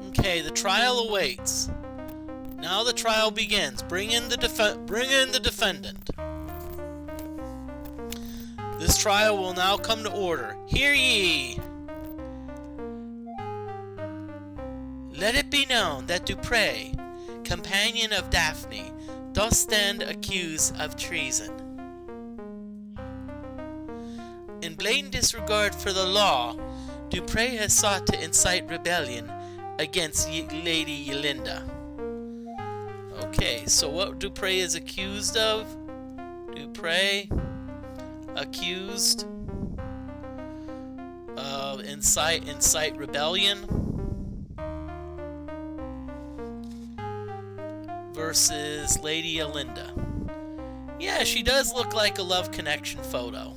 Okay, the trial awaits. Now the trial begins. Bring in the defendant. This trial will now come to order. Hear ye! Let it be known that Dupre, companion of Daphne, doth stand accused of treason. In blatant disregard for the law, Dupre has sought to incite rebellion against Lady Ylinda. Okay, so what Dupre is accused of? Dupre accused of incite rebellion versus Lady Ylinda. Yeah, she does look like a love connection photo.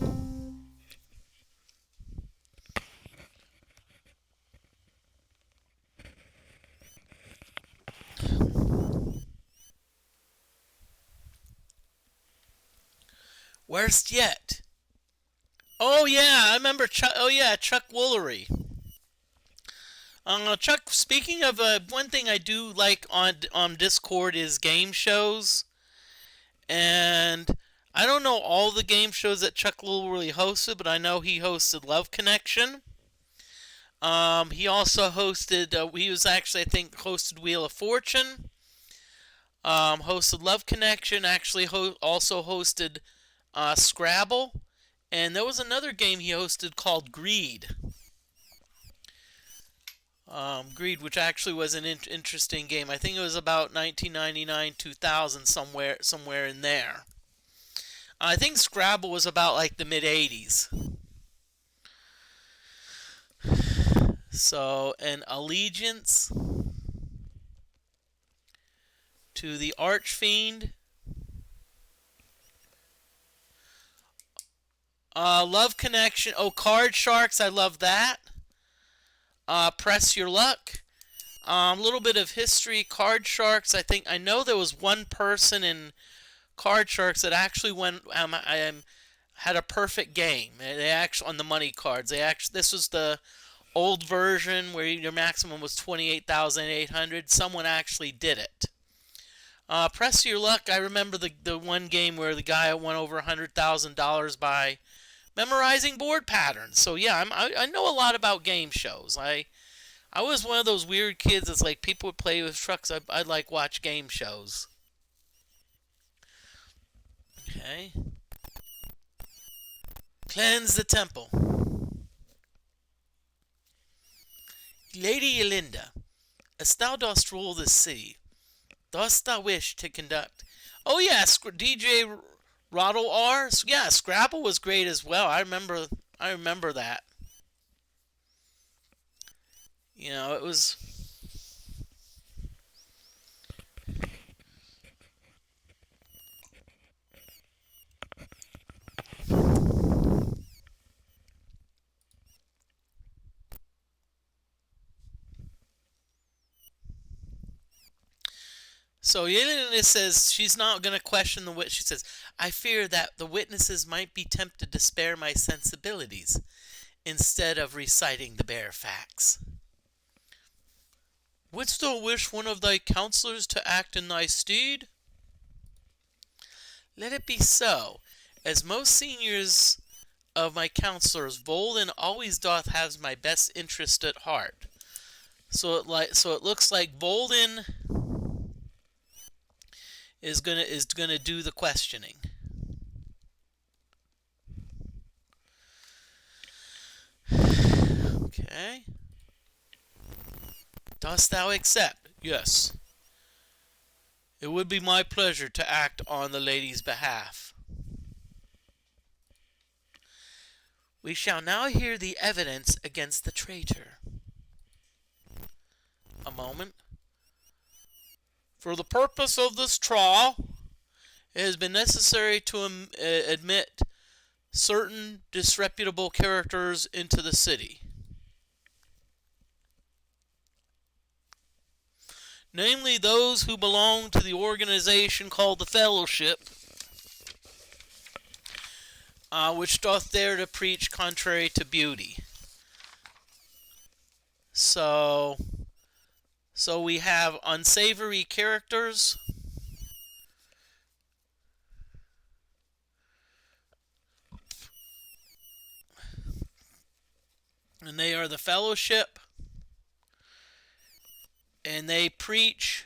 Worst yet. Oh yeah, I remember Chuck. Oh yeah, Chuck Woolery. Chuck. Speaking of one thing I do like on Discord is game shows, and I don't know all the game shows that Chuck Woolery hosted, but I know he hosted Love Connection. He also hosted. He was actually, I think, hosted Wheel of Fortune. Hosted Love Connection. Actually, also hosted Scrabble, and there was another game he hosted called Greed. Greed, which actually was an interesting game. I think it was about 1999, 2000, somewhere in there. I think Scrabble was about like the mid 80s. So, an allegiance to the Archfiend. Love Connection. Oh, Card Sharks. I love that. Press Your Luck. A little bit of history. Card Sharks. I know there was one person in Card Sharks that actually had a perfect game. They actually, on the money cards. This was the old version where your maximum was 28,800. Someone actually did it. Press Your Luck. I remember the one game where the guy won over $100,000 by memorizing board patterns. So yeah, I know a lot about game shows. I was one of those weird kids that's like people would play with trucks. I'd like watch game shows. Okay. Cleanse the temple. Lady Ylinda, as thou dost rule this city, dost thou wish to conduct? Oh yeah, DJ Roddle R. Yeah, Scrabble was great as well. I remember that. You know, it was. So Yelena says she's not going to question the witness. She says, I fear that the witnesses might be tempted to spare my sensibilities instead of reciting the bare facts. Wouldst thou wish one of thy counselors to act in thy stead? Let it be so. As most seniors of my counselors, Volden always doth have my best interest at heart. So it looks like Volden is gonna do the questioning. Okay. Dost thou accept? Yes. It would be my pleasure to act on the lady's behalf. We shall now hear the evidence against the traitor. A moment. For the purpose of this trial, it has been necessary to admit certain disreputable characters into the city. Namely, those who belong to the organization called the Fellowship, which doth dare to preach contrary to beauty. So we have unsavory characters. And they are the Fellowship. And they preach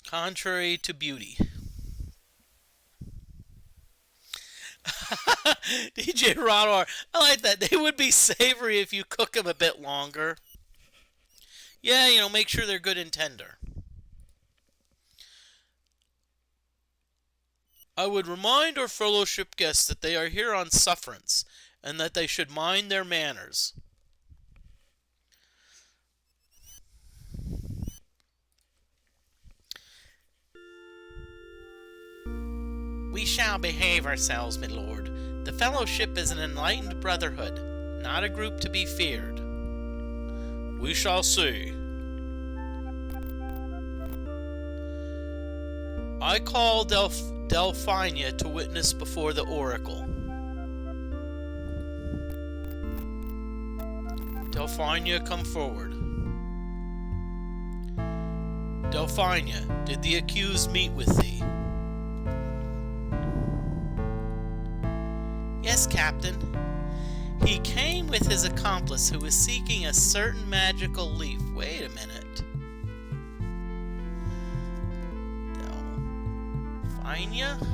contrary to beauty. DJ Rodwar, I like that. They would be savory if you cook them a bit longer. Yeah, make sure they're good and tender. I would remind our fellowship guests that they are here on sufferance, and that they should mind their manners. We shall behave ourselves, my lord. The fellowship is an enlightened brotherhood, not a group to be feared. We shall see. I call Delphina to witness before the oracle. Delphina, come forward. Delphina, did the accused meet with thee? Yes, Captain. He came with his accomplice who was seeking a certain magical leaf. Wait a minute. Delphina?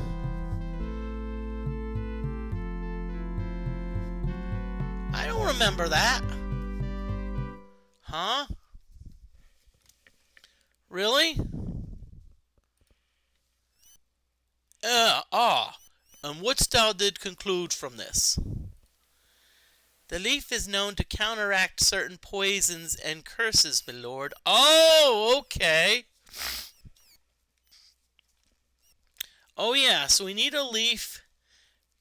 I don't remember that. Huh? Really? And wouldst thou did conclude from this? The leaf is known to counteract certain poisons and curses, my lord. Oh, okay. Oh, yeah, so we need a leaf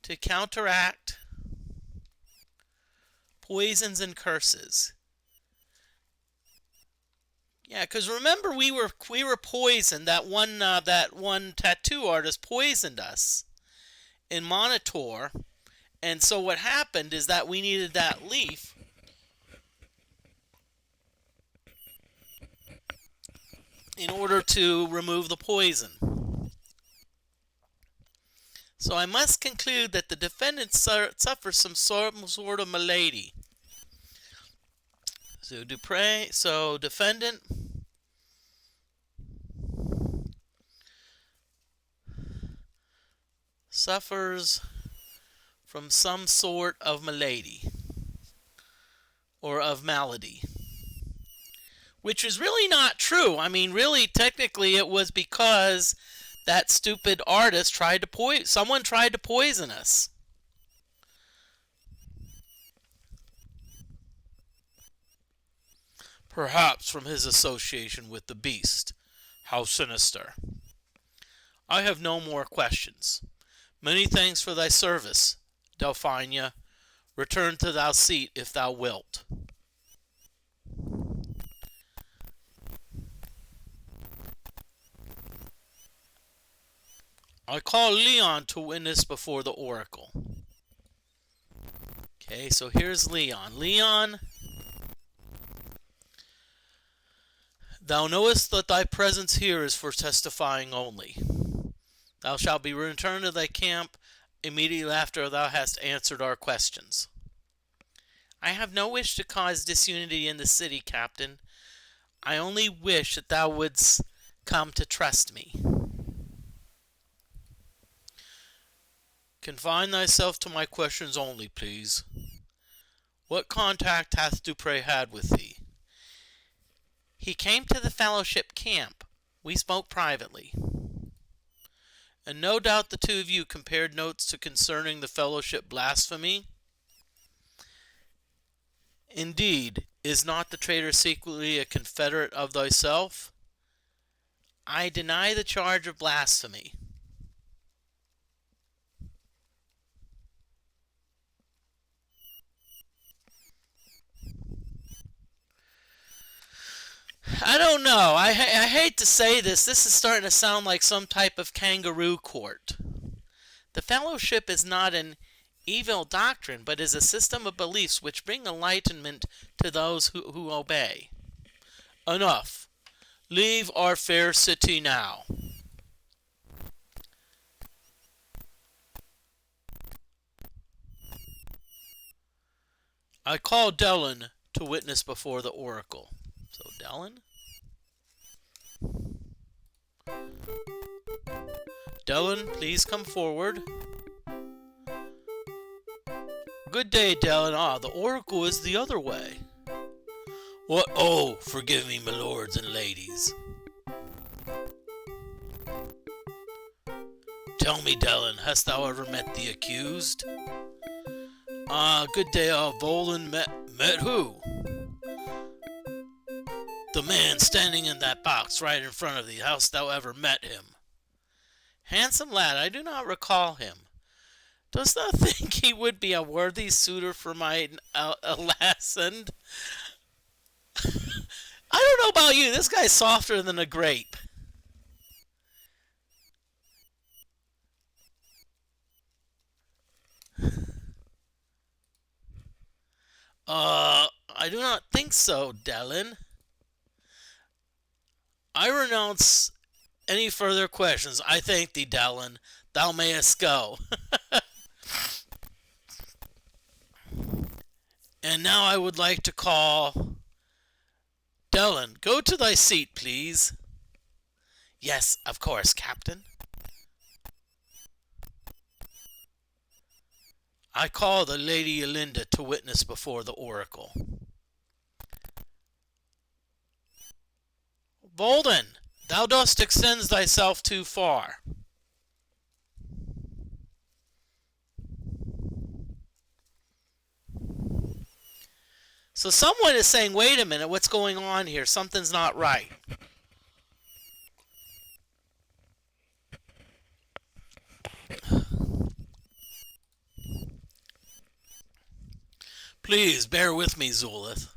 to counteract poisons and curses. Yeah, because remember we were poisoned. That one tattoo artist poisoned us in Monitor, and so what happened is that we needed that leaf in order to remove the poison. So I must conclude that the defendant suffers some sort of malady. So defendant suffers from some sort of malady or of malady, which is really not true. I mean, really, technically, it was because that stupid artist tried to someone tried to poison us. Perhaps from his association with the beast. How sinister. I have no more questions. Many thanks for thy service, Delphina. Return to thy seat if thou wilt. I call Leon to witness before the oracle. Okay, so here's Leon. Leon, thou knowest that thy presence here is for testifying only. Thou shalt be returned to thy camp immediately after thou hast answered our questions. I have no wish to cause disunity in the city, Captain. I only wish that thou wouldst come to trust me. Confine thyself to my questions only, please. What contact hath Dupre had with thee? He came to the fellowship camp. We spoke privately. And no doubt the two of you compared notes concerning the fellowship blasphemy? Indeed, is not the traitor secretly a confederate of thyself? I deny the charge of blasphemy. I don't know. I hate to say this. This is starting to sound like some type of kangaroo court. The fellowship is not an evil doctrine, but is a system of beliefs which bring enlightenment to those who obey. Enough. Leave our fair city now. I call Dellen to witness before the oracle. So Dellen? Dellen, please come forward. good day, Dellen. Ah, the oracle is the other way. What? Oh, forgive me, my lords and ladies. Tell me, Dellen, hast thou ever met the accused? Ah, good day, Volan. Met who? The man standing in that box right in front of thee. Hast thou ever met him? Handsome lad, I do not recall him. Dost thou think he would be a worthy suitor for my Alasand? I don't know about you. This guy's softer than a grape. I do not think so, Dellen. I renounce any further questions. I thank thee, Dellen. Thou mayest go. And now I would like to call... Dellen, go to thy seat, please. Yes, of course, Captain. I call the Lady Elinda to witness before the oracle. Bolden, thou dost extend thyself too far. So someone is saying, wait a minute, what's going on here? Something's not right. Please, bear with me, Zulith.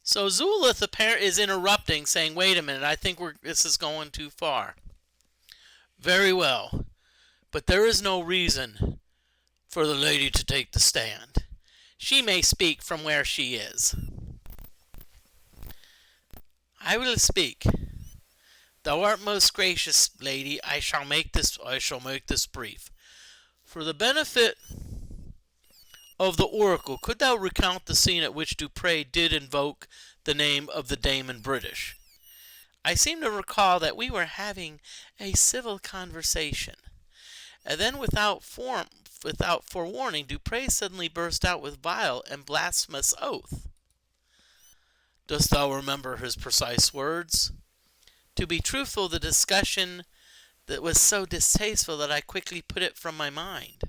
So Zulith is interrupting, saying, wait a minute, I think this is going too far. Very well. But there is no reason for the lady to take the stand. She may speak from where she is. I will speak. Thou art most gracious, lady. I shall make this brief. For the benefit of the oracle, could thou recount the scene at which Dupre did invoke the name of the Damon British? I seem to recall that we were having a civil conversation. And then, without forewarning, Dupre suddenly burst out with vile and blasphemous oath. Dost thou remember his precise words? To be truthful, the discussion that was so distasteful that I quickly put it from my mind.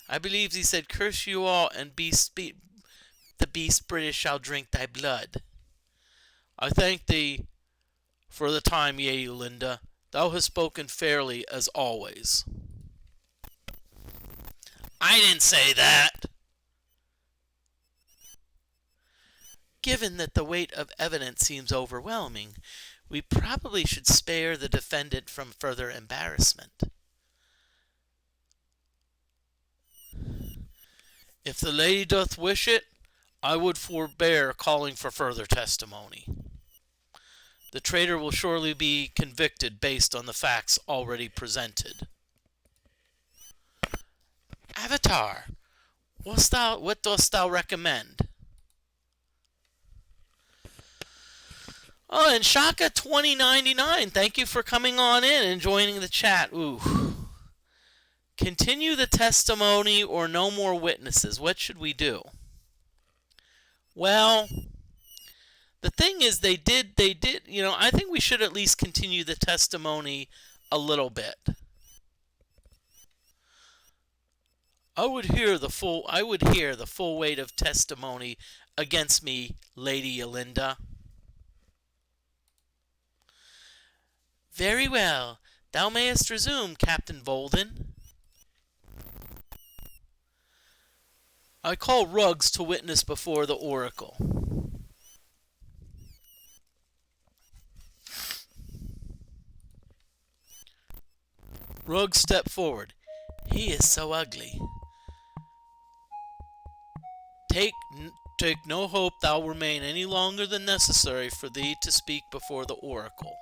I believe he said, curse you all, and the beast British shall drink thy blood. I thank thee for the time, yea, Linda. Thou hast spoken fairly as always. I didn't say that. Given that the weight of evidence seems overwhelming, we probably should spare the defendant from further embarrassment. If the lady doth wish it, I would forbear calling for further testimony. The traitor will surely be convicted based on the facts already presented. Avatar, what dost thou recommend? Oh, and Shaka 2099, thank you for coming on in and joining the chat. Ooh. Continue the testimony or no more witnesses. What should we do? Well, the thing is they did, I think we should at least continue the testimony a little bit. I would hear the full weight of testimony against me, Lady Elinda. Very well. Thou mayest resume, Captain Bolden. I call Ruggs to witness before the oracle. Ruggs stepped forward. He is so ugly. Take no hope thou remain any longer than necessary for thee to speak before the oracle.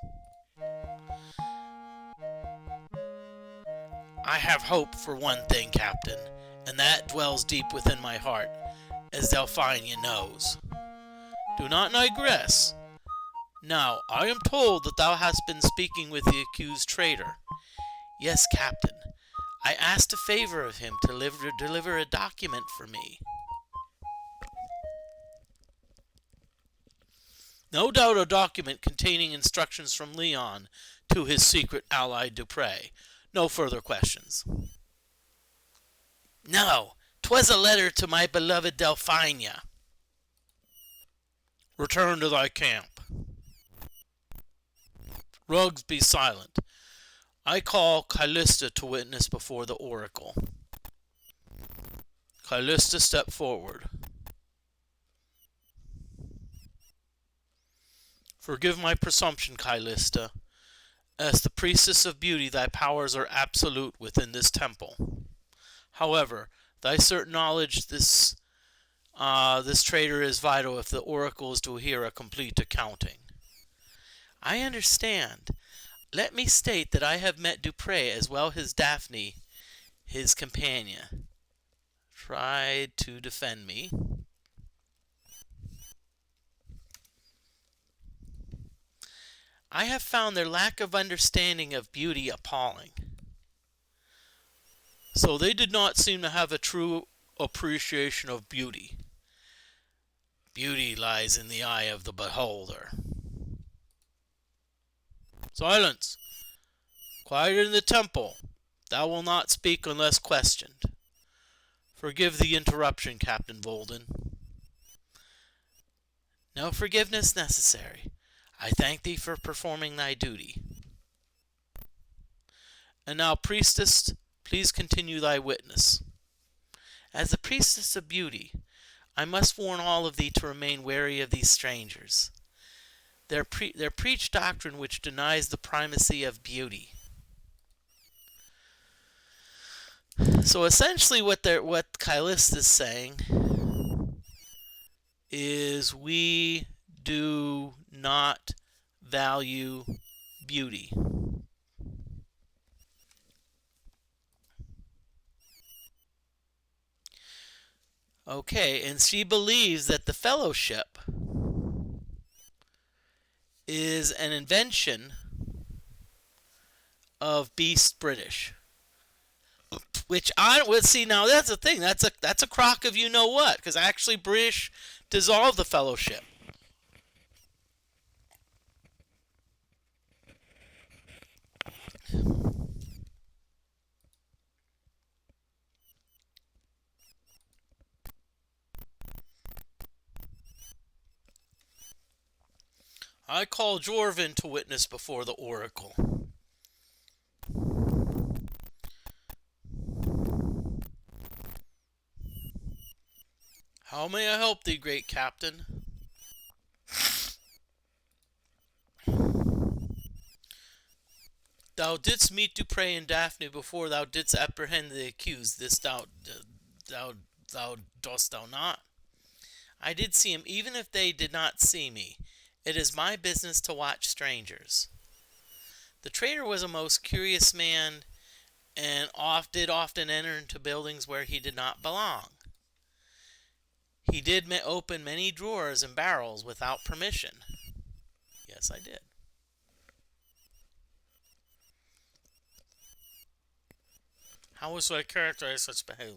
I have hope for one thing, Captain, and that dwells deep within my heart, as Delphine knows. Do not digress. Now, I am told that thou hast been speaking with the accused traitor. Yes, Captain. I asked a favor of him to deliver a document for me. No doubt a document containing instructions from Leon to his secret ally Dupre. No further questions. No, 'twas a letter to my beloved Delphina. Return to thy camp. Rugs, be silent. I call Callista to witness before the oracle. Callista, step forward. Forgive my presumption, Callista. As the priestess of beauty, thy powers are absolute within this temple. However, thy certain knowledge this traitor is vital if the oracle is to hear a complete accounting. I understand. Let me state that I have met Dupre as well as Daphne, his companion. Tried to defend me. I have found their lack of understanding of beauty appalling. So they did not seem to have a true appreciation of beauty. Beauty lies in the eye of the beholder. Silence! Quiet in the temple. Thou wilt not speak unless questioned. Forgive the interruption, Captain Volden. No forgiveness necessary. I thank thee for performing thy duty. And now, priestess, please continue thy witness. As the priestess of beauty, I must warn all of thee to remain wary of these strangers. They preach doctrine which denies the primacy of beauty. So essentially what Callista is saying is we do not value beauty. Okay, and she believes that the fellowship is an invention of Beast British. Which I would see now. That's the thing. That's a crock of you know what, because actually British dissolved the fellowship. I call Jorvin to witness before the oracle. How may I help thee, great captain? Thou didst meet Dupre and Daphne before thou didst apprehend the accused. This thou dost thou not? I did see him, even if they did not see me. It is my business to watch strangers. The traitor was a most curious man, and did often enter into buildings where he did not belong. He did open many drawers and barrels without permission. Yes, I did. How was I characterize such behavior?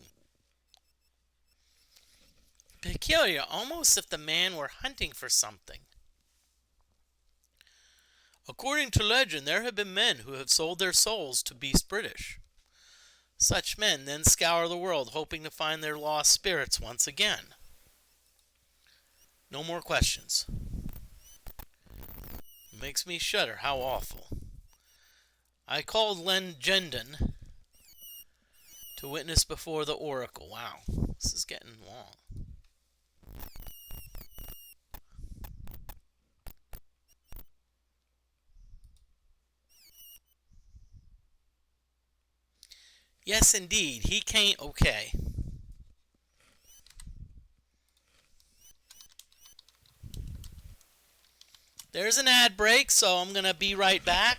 Peculiar, almost if the man were hunting for something. According to legend, there have been men who have sold their souls to Beast British. Such men then scour the world, hoping to find their lost spirits once again. No more questions. It makes me shudder. How awful. I called Len Gendon to witness before the oracle. Wow, this is getting long. Yes, indeed. He can't. Okay. There's an ad break, so I'm going to be right back.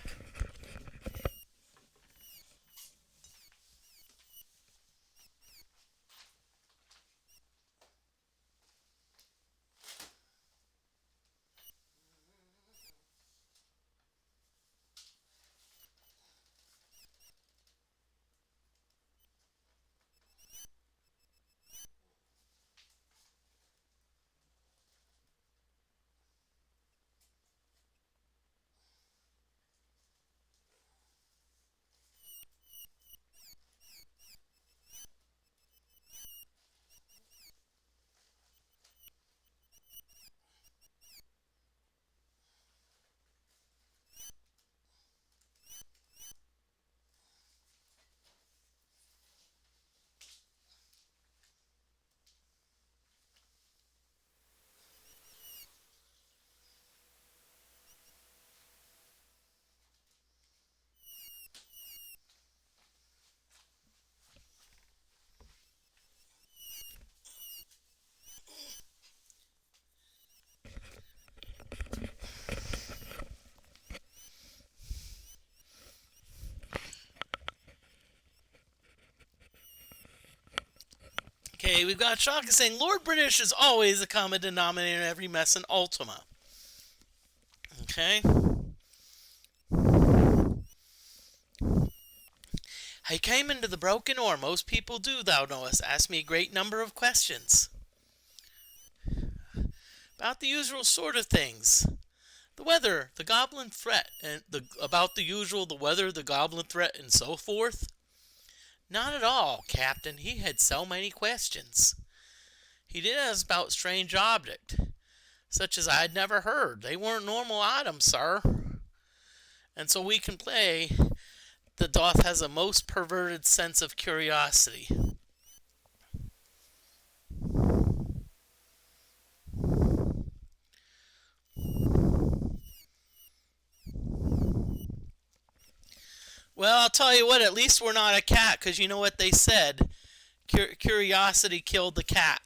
Okay, we've got Shaka saying, Lord British is always a common denominator in every mess in Ultima. Okay. I came into the broken ore. Most people do, thou knowest. Ask me a great number of questions. About the usual sort of things. The weather, the goblin threat, and about the usual, the weather, the goblin threat, and so forth. Not at all, Captain. He had so many questions. He did ask about strange object, such as I had never heard. They weren't normal items, sir. And so we can play. The doth has a most perverted sense of curiosity. Well, I'll tell you what, at least we're not a cat, because you know what they said. Curiosity killed the cat.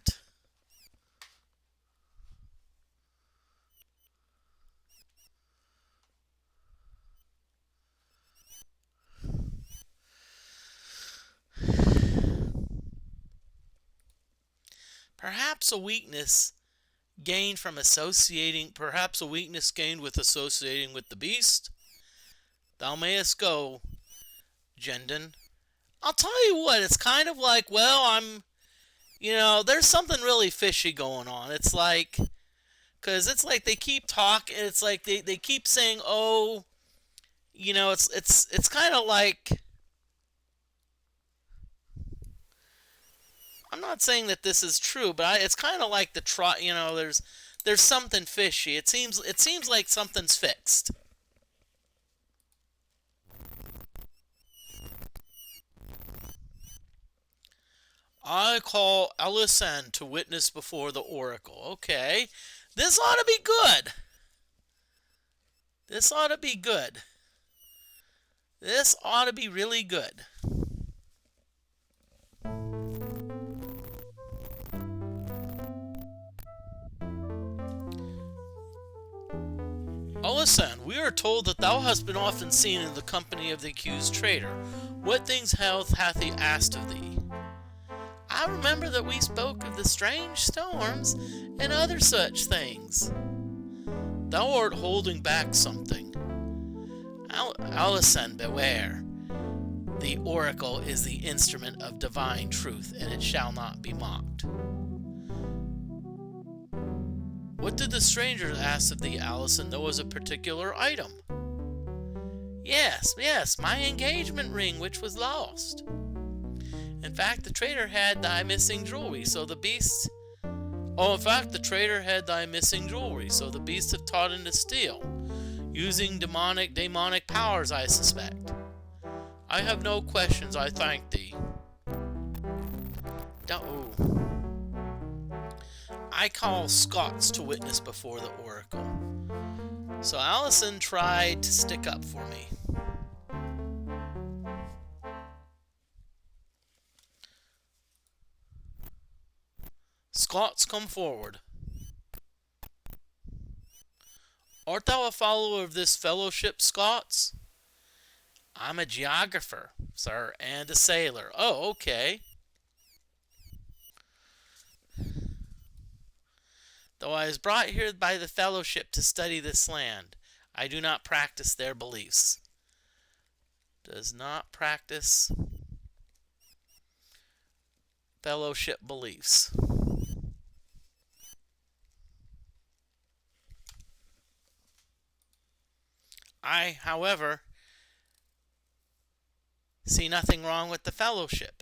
Perhaps a weakness gained with associating with the beast. Thou mayest go, Jendon. I'll tell you what, it's kind of like, well, there's something really fishy going on. It's like, because it's like they keep talking, it's like they keep saying, oh, it's kind of like, I'm not saying that this is true, but it's kind of like there's something fishy. It seems like something's fixed. I call Alison to witness before the oracle. Okay, this ought to be good. This ought to be good. This ought to be really good. Alison, we are told that thou hast been often seen in the company of the accused traitor. What things hath he asked of thee? I remember that we spoke of the strange storms and other such things. Thou art holding back something. Alison, beware. The oracle is the instrument of divine truth, and it shall not be mocked. What did the stranger ask of thee, Alison? There was a particular item. Yes, my engagement ring, which was lost. In fact, the traitor had thy missing jewelry, so the beast... Oh, in fact, the traitor had thy missing jewelry, so the beast have taught him to steal, using demonic powers, I suspect. I have no questions, I thank thee. I call Scots to witness before the oracle. So Alison tried to stick up for me. Scots, come forward. Art thou a follower of this fellowship, Scots? I'm a geographer, sir, and a sailor. Oh, okay. Though I was brought here by the fellowship to study this land, I do not practice their beliefs. Does not practice fellowship beliefs. I, however, see nothing wrong with the fellowship.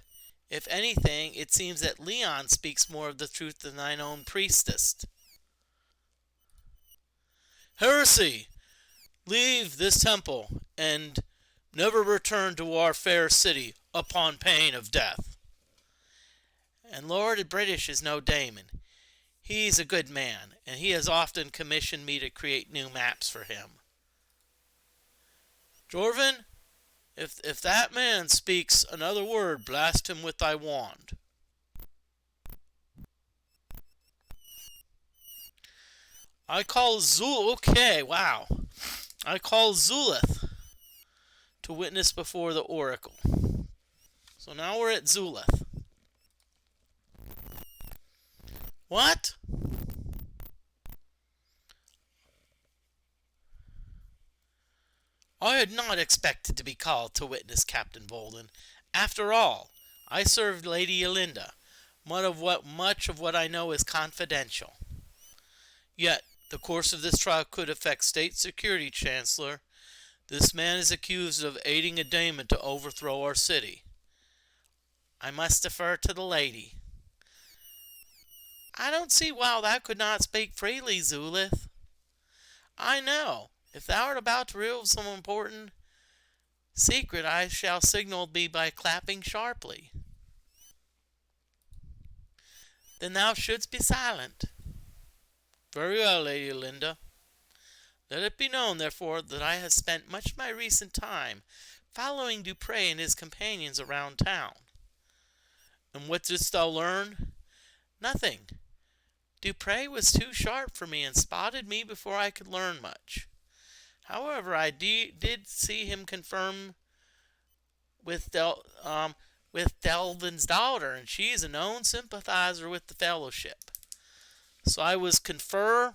If anything, it seems that Leon speaks more of the truth than thine own priestess. Heresy! Leave this temple, and never return to our fair city upon pain of death. And Lord British is no Damon. He's a good man, and he has often commissioned me to create new maps for him. Jorvin, if that man speaks another word, blast him with thy wand. I call okay, wow. I call Zulith to witness before the oracle. So now we're at Zulith. What? I had not expected to be called to witness, Captain Bolden. After all, I served Lady Elinda. Much of what I know is confidential. Yet, the course of this trial could affect State Security, Chancellor. This man is accused of aiding a daemon to overthrow our city. I must defer to the lady. I don't see why thou could not speak freely, Zulith. I know. If thou art about to reveal some important secret, I shall signal thee by clapping sharply. Then thou shouldst be silent. Very well, Lady Linda. Let it be known, therefore, that I have spent much of my recent time following Dupre and his companions around town. And what didst thou learn? Nothing. Dupre was too sharp for me and spotted me before I could learn much. However, I did see him confirm with Delvin's daughter, and she is a known sympathizer with the Fellowship. So I was confer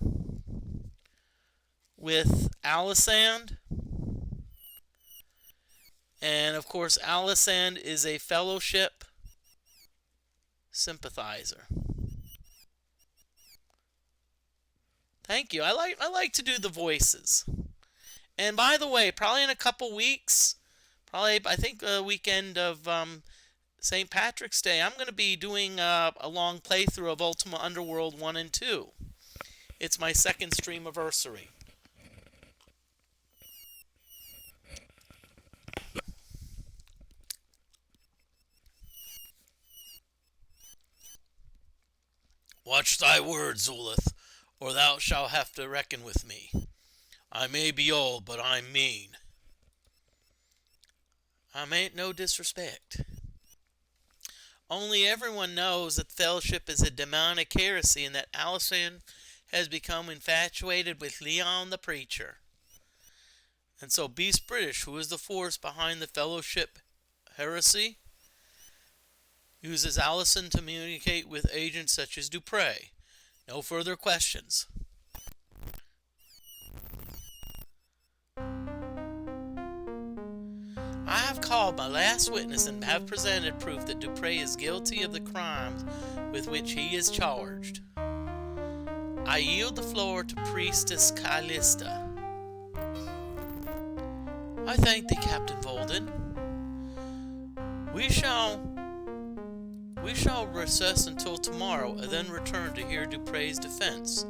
with Alisand, and of course Alisand is a Fellowship sympathizer. Thank you. I like to do the voices. And by the way, probably in a couple weeks, I think the weekend of St. Patrick's Day, I'm going to be doing a long playthrough of Ultima Underworld 1 and 2. It's my second streamiversary. Watch thy words, Zulith, or thou shalt have to reckon with me. I may be old, but I'm mean. I meant no disrespect. Only everyone knows that the Fellowship is a demonic heresy and that Alisand has become infatuated with Leon the Preacher. And so Beast British, who is the force behind the Fellowship heresy, uses Alisand to communicate with agents such as Dupre. No further questions. I have called my last witness and have presented proof that Dupre is guilty of the crimes with which he is charged. I yield the floor to Priestess Callista. I thank thee, Captain Bolden. We shall recess until tomorrow and then return to hear Dupre's defense.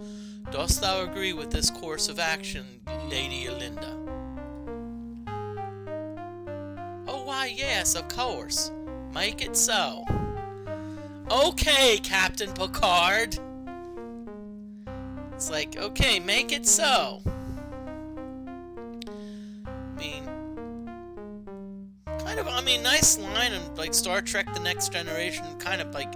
Dost thou agree with this course of action, Lady Elinda? Oh, why, yes, of course. Make it so. Okay, Captain Picard. It's like, okay, make it so. Nice line and like Star Trek The Next Generation, kind of like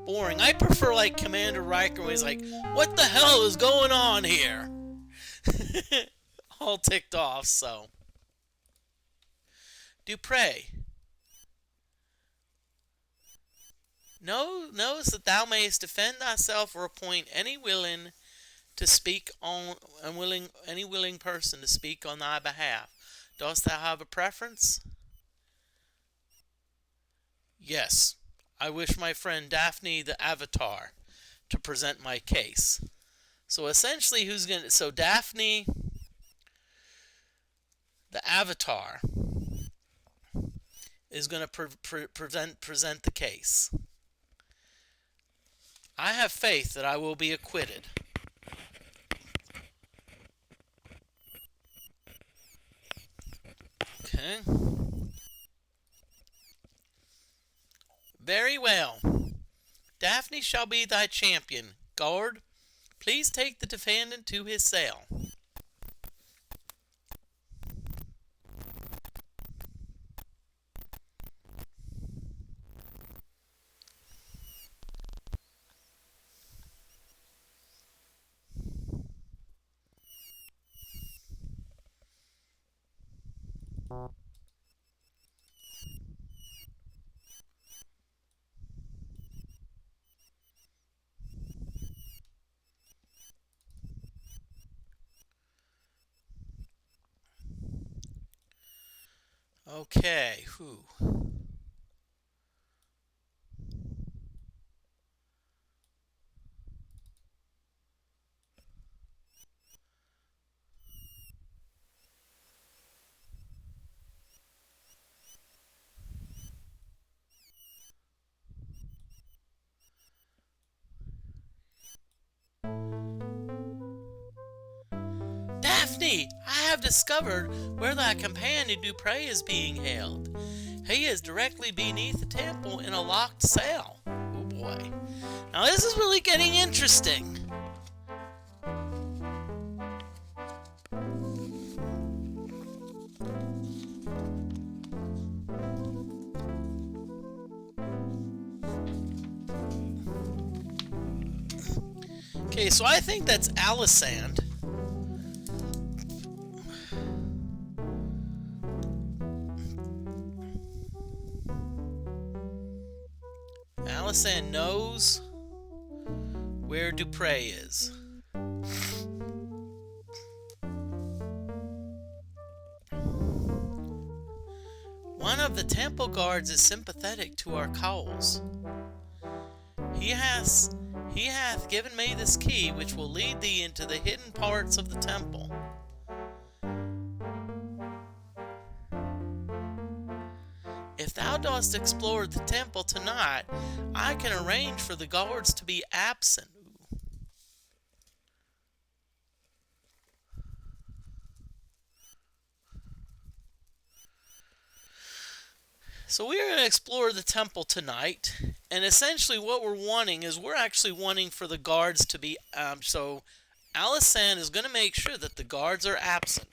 boring. I prefer like Commander Riker when he's like, what the hell is going on here? All ticked off, so. Dupre. Knows that thou mayest defend thyself or appoint any willing person to speak on thy behalf. Dost thou have a preference? Yes, I wish my friend Daphne the Avatar to present my case. So essentially, so Daphne the Avatar is going to present the case. I have faith that I will be acquitted. Okay. Very well. Daphne shall be thy champion. Guard, please take the defendant to his cell. Okay, whew. Daphne, I have discovered where thy companion Dupre is being held. He is directly beneath the temple in a locked cell. Oh boy. Now this is really getting interesting. Okay, so I think that's Alisand. Alisand knows where Dupre is. One of the temple guards is sympathetic to our cause. He hath given me this key, which will lead thee into the hidden parts of the temple. If thou dost explore the temple tonight, I can arrange for the guards to be absent. So we are going to explore the temple tonight, and essentially what we're wanting is we're actually wanting for the guards to be so Alisand is going to make sure that the guards are absent.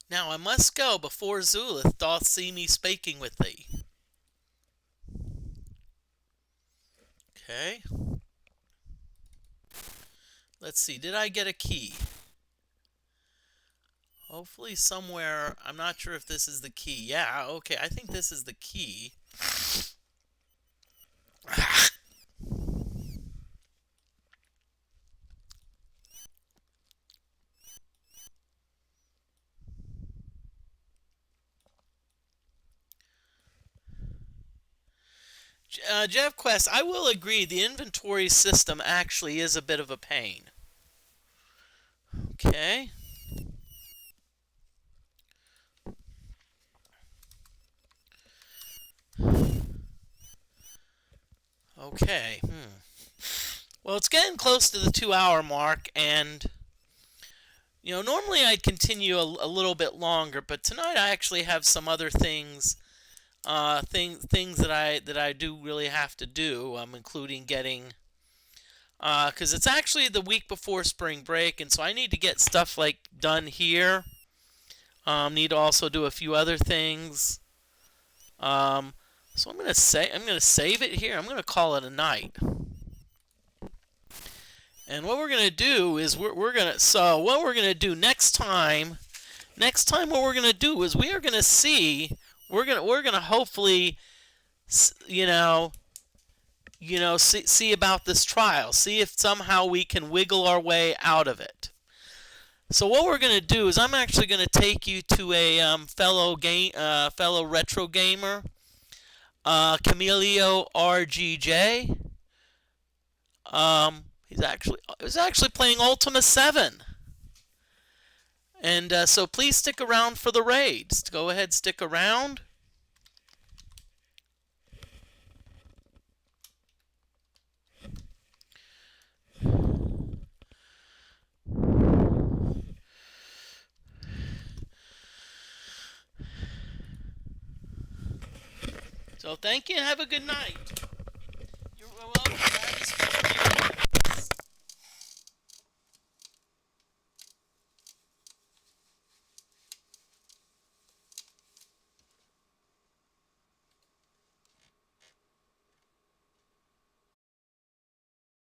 Now I must go before Zulith doth see me speaking with thee. Okay. Let's see, did I get a key? Hopefully somewhere, I'm not sure if this is the key. Yeah, okay, I think this is the key. Jeff Quest, I will agree, the inventory system actually is a bit of a pain. Okay. Okay. Well, it's getting close to the 2-hour mark, and you know, normally I'd continue a little bit longer, but tonight I actually have some other things, things that I do really have to do. Including getting, because it's actually the week before spring break, and so I need to get stuff like done here. Need to also do a few other things. So I'm gonna save it here. I'm gonna call it a night. And what we're gonna do is what we're gonna do next time what we're gonna do is we're gonna hopefully see about this trial, see if somehow we can wiggle our way out of it. So what we're gonna do is I'm actually gonna take you to a fellow retro gamer, Camilio RGJ. He's actually playing Ultima 7. And so please stick around for the raids. Go ahead, stick around. So thank you and have a good night.